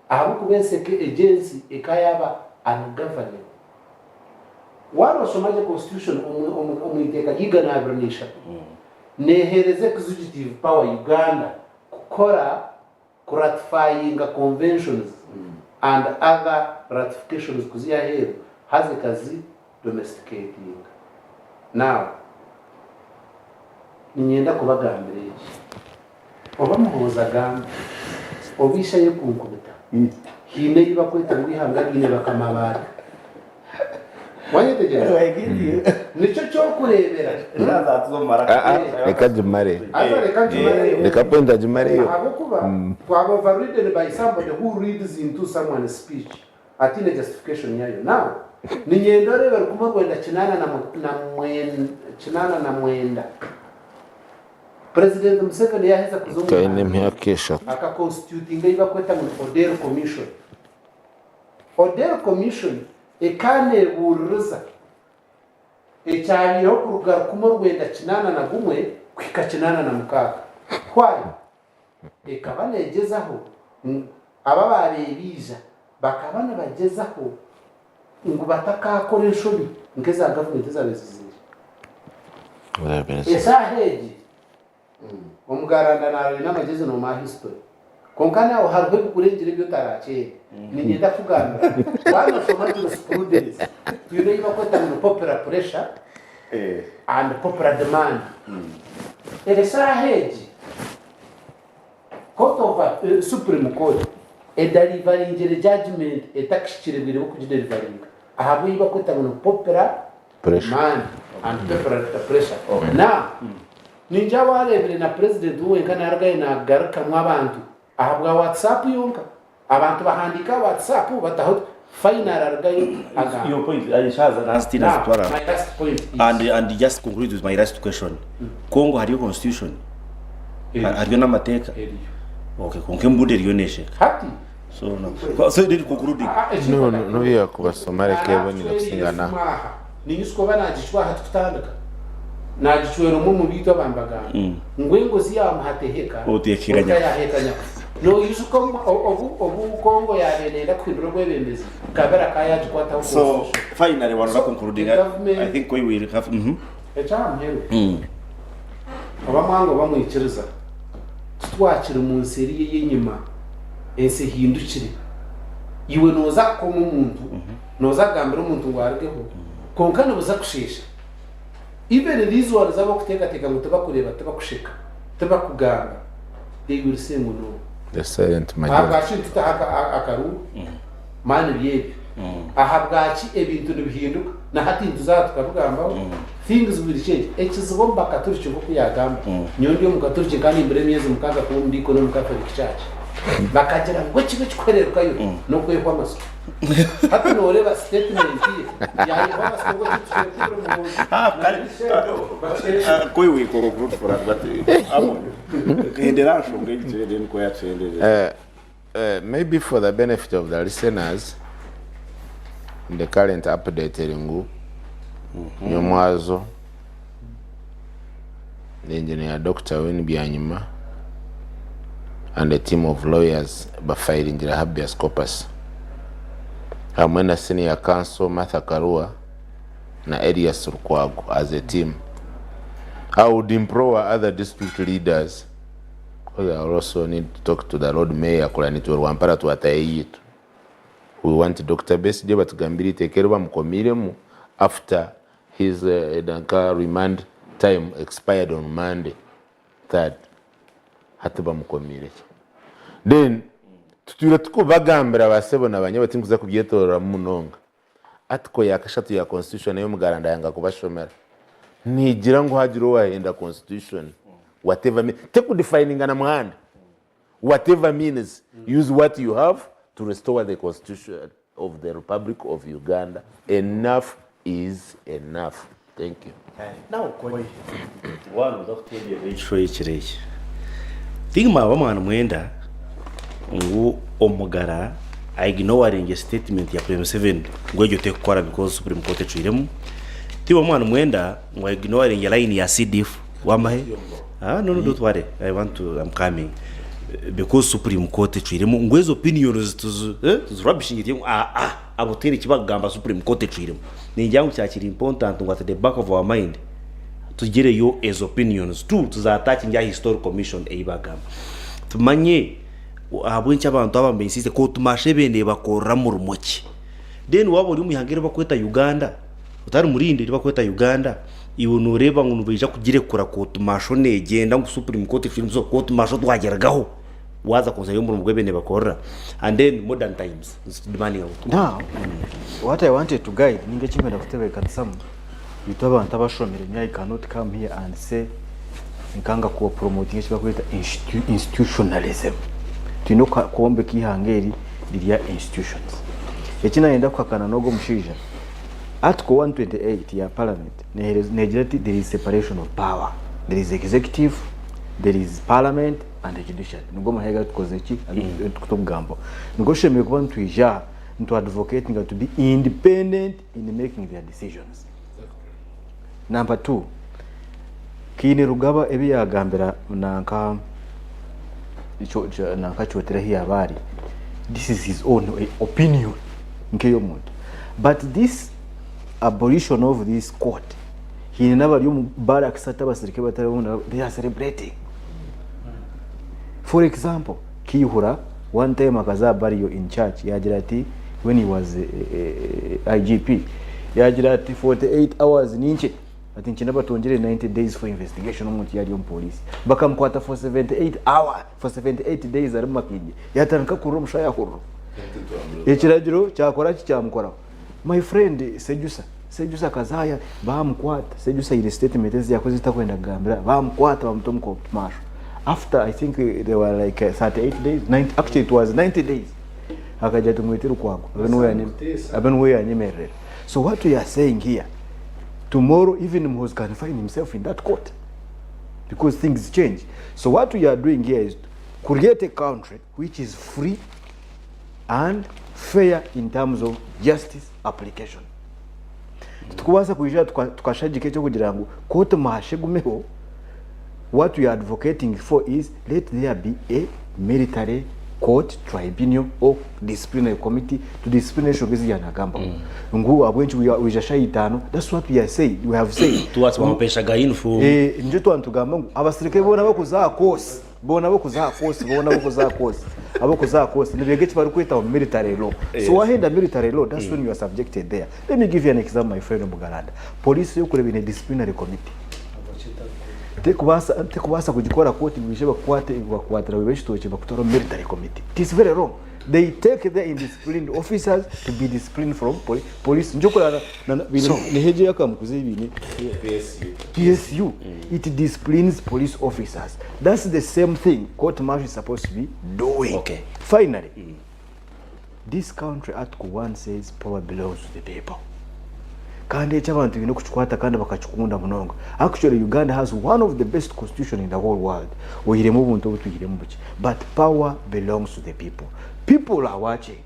abo kubeseke agency ekayaba ungovernable waro somaje constitution umwiteka yigana abranisha nehereze executive power Uganda kukora ratifying conventions and other ratifications kuzia hero has kazi domesticating now ninyenda kubagambira iki oba muhoza gamba obisha ye kunkubita hine iba kwita ngihangagine bakamabara wanyetegera nico cyo kurebera reka jumare reka penda jumare yo kwa validate by somebody who reads into someone's speech atine justification yayo now ninyenda reba kuma kwenda chinana na mwenda President Museveni yaheza kuzunguka kaine myakesha aka constituting iba kweta mu order commission ekane buruza ecyariho kurugara kumo rwenda kinana na gumwe kwika kinana na mukaka kwayo ekabanegezaho aba barebiza bakabana bagezaho ngo batakakora inshobi ngeza government zabezizira esaheji omugaranda nari namageze no ma history konkana aho harwe kurengera byo tarache ninyenda kugamba bano soma jurisprudence tuyireba ko tamino popular pressure and popular demand esaheji court of supreme court delivering judgment etakishikiribire ko delivering ahabu iba ko tamino popular demand and popular pressure now ninja warebere na president uwenkana aragaye na garuka mwabantu ahabwa WhatsApp yonka abantu bahandika WhatsApp bataho final aragaye aga your point alishaza last point and just conclude with my last question Congo hariyo constitution hariyo n'amateka okay konke mbude riyo neshe hati so did conclude no ya kubasoma reke boni nakusingana ninyusko banagishwa hatutandaka nagichwero mu bito bambaga ngwengo ziyamuhateheka otekiranya no yusuko obu Kongo yarenda kwindura gwebembezi kabera kayaje kwata so finally one concluding I think we will have echamhero abamwango bamwikiriza twakira mu nseri y'inyuma ense hindukire iwe noza ko mu muntu noza gambira umuntu ngwargeho konkana buza kushesha even these ones abo kutekateka ngo tubakureba tubakushika tubakuganga they will say no the silent majority abashita akaru mani byebi ahabwachi ebintu nibihinduka na hati ntuza tukabugamba things will change ekizibomba katuricho ko kuyagamba nyondo mu katuricho kandi imbere myezi mukaga ko ndiko no mukatolika church bakagira ngo kibe kikwererwa yo no kwekwa amaso hata no reba statement yayi baba siko koi we ko recruit for that amo kendera shonge gitire nko yatsendere maybe for the benefit of the listeners in the current update eringu nyomwazo the engineer Dr. Win Byanyima and a team of lawyers bafiling the habeas corpus hamwe na senior counsel Martha Karua na Elias Rukwago as a team. I would implore other district leaders, because I also need to talk to the Lord Mayor Kulanito Wampara to ataye. We want Dr. Besigye batugambiri tekerwa mukomiremu after his remand time expired on Monday 3rd. Hatuba mukomire. Then tutira tukubagambira basebo nabanye batinkuza kubyetorera munonga. Atko yakashatu ya constitution yo mugaranda yanga kubashomera. Nigira ngo hagiro wahenda constitution. Whatever means, take defining na muhanda. Whatever means, use what you have to restore the constitution of the Republic of Uganda. Enough is enough. Thank you. Now, one doctor yechireki. Tingma bamwana mwenda ngu omugara ignoring statement ya Prime 7 ngwejo tekukora because Supreme Court echiremu. Tiwa mwana mwenda ngwa ignoring ya line ya CDF wamahe. No, don't worry. I'm coming. Because Supreme Court echiremu ngwezo opinions to rubbish ngiti aboteri kibagamba Supreme Court echiremu. Ninjangu cyakiri important ngo at the back of our mind tugire yo as opinions too tuzataki njya historical commission eibagamba tumanye abwencha abantu abambensise ko tumashebende bakora mu rumoki then wabo uri muhangire bakweta Uganda utari murinde bakweta Uganda iwo noreba ngo nubeja kugire kura ko tumasho negenda ngo Supreme Court film so ko tumasho twageragaho waza konza yo mu rwebene bakora and then modern times demanding out. Now what I wanted to guide ninge chimenda kutebeka some bitaba ntabashomere I cannot come here and say nkanga kuwa promoting chiba kwita institutionalism tino kuombe kihangeri liya institutions ekina yenda kwakana nogo mushija article 128 ya parliament negerati there is separation of power, there is executive, there is parliament and the judiciary. Nugo mahega tukoze ki kutogambo nugo shemeye kuba ntwija nto advocating to be independent in making their decisions. Number 2, kini rugaba ebi yagambira nanka chotera hi abari. This is his own opinion nkeyo muntu. But this abolition of this court, he never yum barak sata basirike batarabona, they are celebrating. For example, Kihura one time akaza bariyo in church yagirati when he was IGP yagirati 48 hours ninche ati nkinaba tongere 90 days for investigation omuntu yali on police bakamkwata for 78 hours for 78 days ari makije yatanka kuro mushaya kuro ekiragiro cyakora kicyamukora. My friend Sejusa kazaya bamkwata Sejusa ile statement yakoze itakwenda gambira bamkwata bamutomko masho. After I think they were like 38 days, 90, actually it was 90 days. Akaja tumwetiru kwako. Abenwe anyemerere. So what we are saying here, tomorrow even Mhoz can find himself in that court because things change. So what we are doing here is to create a country which is free and fair in terms of justice application. Tukubaza kuija tukashajike cyo kugira ngo court mahashegumeho. What we are advocating for is let there be a military court, tribunal or disciplinary committee to discipline shogizi ya nagamba. Ngu abwenchi we jashayitano. That's what we are saying. We have said. Tuwatsi bamupesha gainfu. Nje tugamba abasirike bona bakuza course. Bona bakuza course. Abakuza course. Nibege chibaru kwita military law. So wahenda military law, that's when you are subjected there. Let me give you an example, my friend Mugaranda. Police yo kureba in a disciplinary committee. tekubasa kugikora koti bishe bakwatira webeshitoke bakutoro military committee. It is very wrong. They take the indisciplined officers to be disciplined from police. Njokora neheje yakamukuze ibini PSU. It disciplines police officers. That's the same thing court martial is supposed to be doing. Okay. Finally, this country Article 1 says power belongs to the people. Kandi echabantu bino kuchikwata kandi bakachukunda munonga. Actually Uganda has one of the best constitution in the whole world. Ohiremo buntu butugiremo buki. But power belongs to the people. People are watching.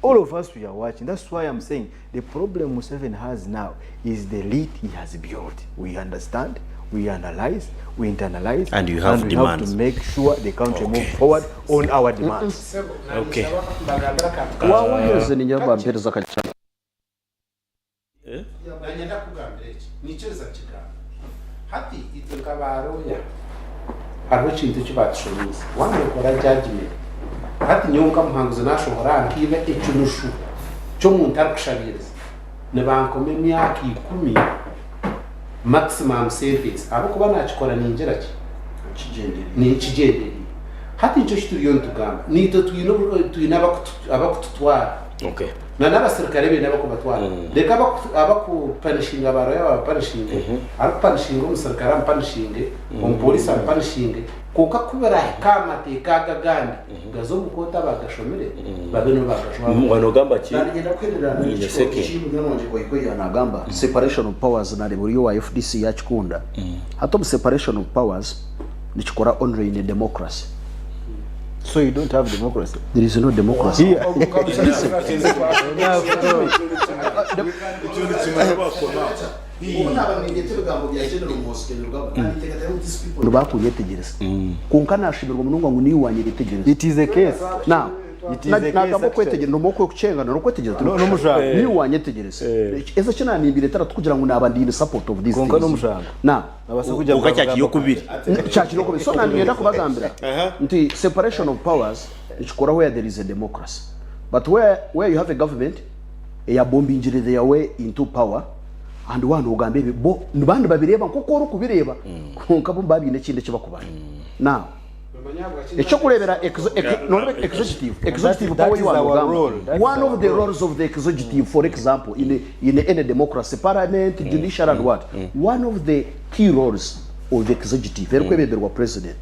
All of us we are watching. That's why I'm saying the problem Museveni has now is the elite he has built. We understand, we analyze, we internalize, and you have demands. Have to make sure the country move forward on our demands. Okay. Nanyenda kugambira iki nicheza kigamba hati ituka baroya hariho ikintu kibatushoboza wandekora judgment hati nyonka muhanguzi nashohora nkibe ikinushu cyo muntu arikushabiriza nibankome myaka 10 maximum service abo kuba nakikora ningira ki ni kigenderi hati icyo kituriyo ntugamba nito tuyina abakututwara. Okay. Na n'abasirikare be n'abakubatwara reka abakupanishinga baroya abapanishinga arapanishinga umusirikare ampanishinge umupolisi ampanishinge kuko kubera kamateka gagandi gazo mukota bagashomere babeno bagashoma mwana gamba ki ngenda kwenderana n'ikiko kimwe n'onje ko yanagamba separation of powers na reburiyo wa FDC yakikunda hato separation of powers nikikora only in a democracy. So you don't have democracy. There is no democracy. Here. It is a case. Now, nakamo kwetegera no moko kucenga no kwetegera no mushaka ni wanyetegereza eza kina ni biletara tukugira ngo nabandi in support of this konka no mushaka na abasa kujya ukacyakiyo kubiri cyakiro kubiri so nani ngenda kubagambira nti separation of powers ikora where there is a democracy but where you have a government ya bombingire their way into power and one ugambe bo nibandi babireba kuko uri kubireba konka bo babine kinde kibakubana now echo kurebera executive power you are one of the roles of the executive, for example, in any democracy, parliament, judicial and what one of the key roles of the executive the president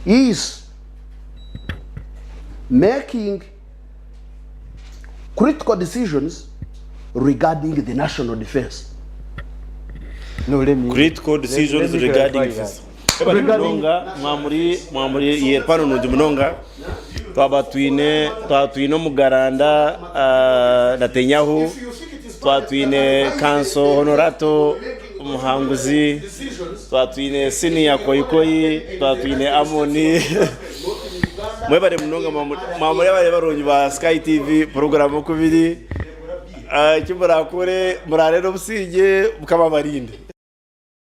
is making critical decisions regarding the national defense. Critical decisions regarding defense. Munonga mwamuri yerpano nundi munonga twabatuine mugaranda natenyahu twatuine kanso honorato muhanguzi twatuine senior koikoyi twatuine amoni mwebare munonga mwamuri bari baronyi ba Sky TV program okubiri kimurakore murarero busije bukamabarinde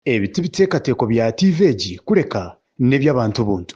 ebiti biteekateko bya TVG kureka ne by'abantu buntu.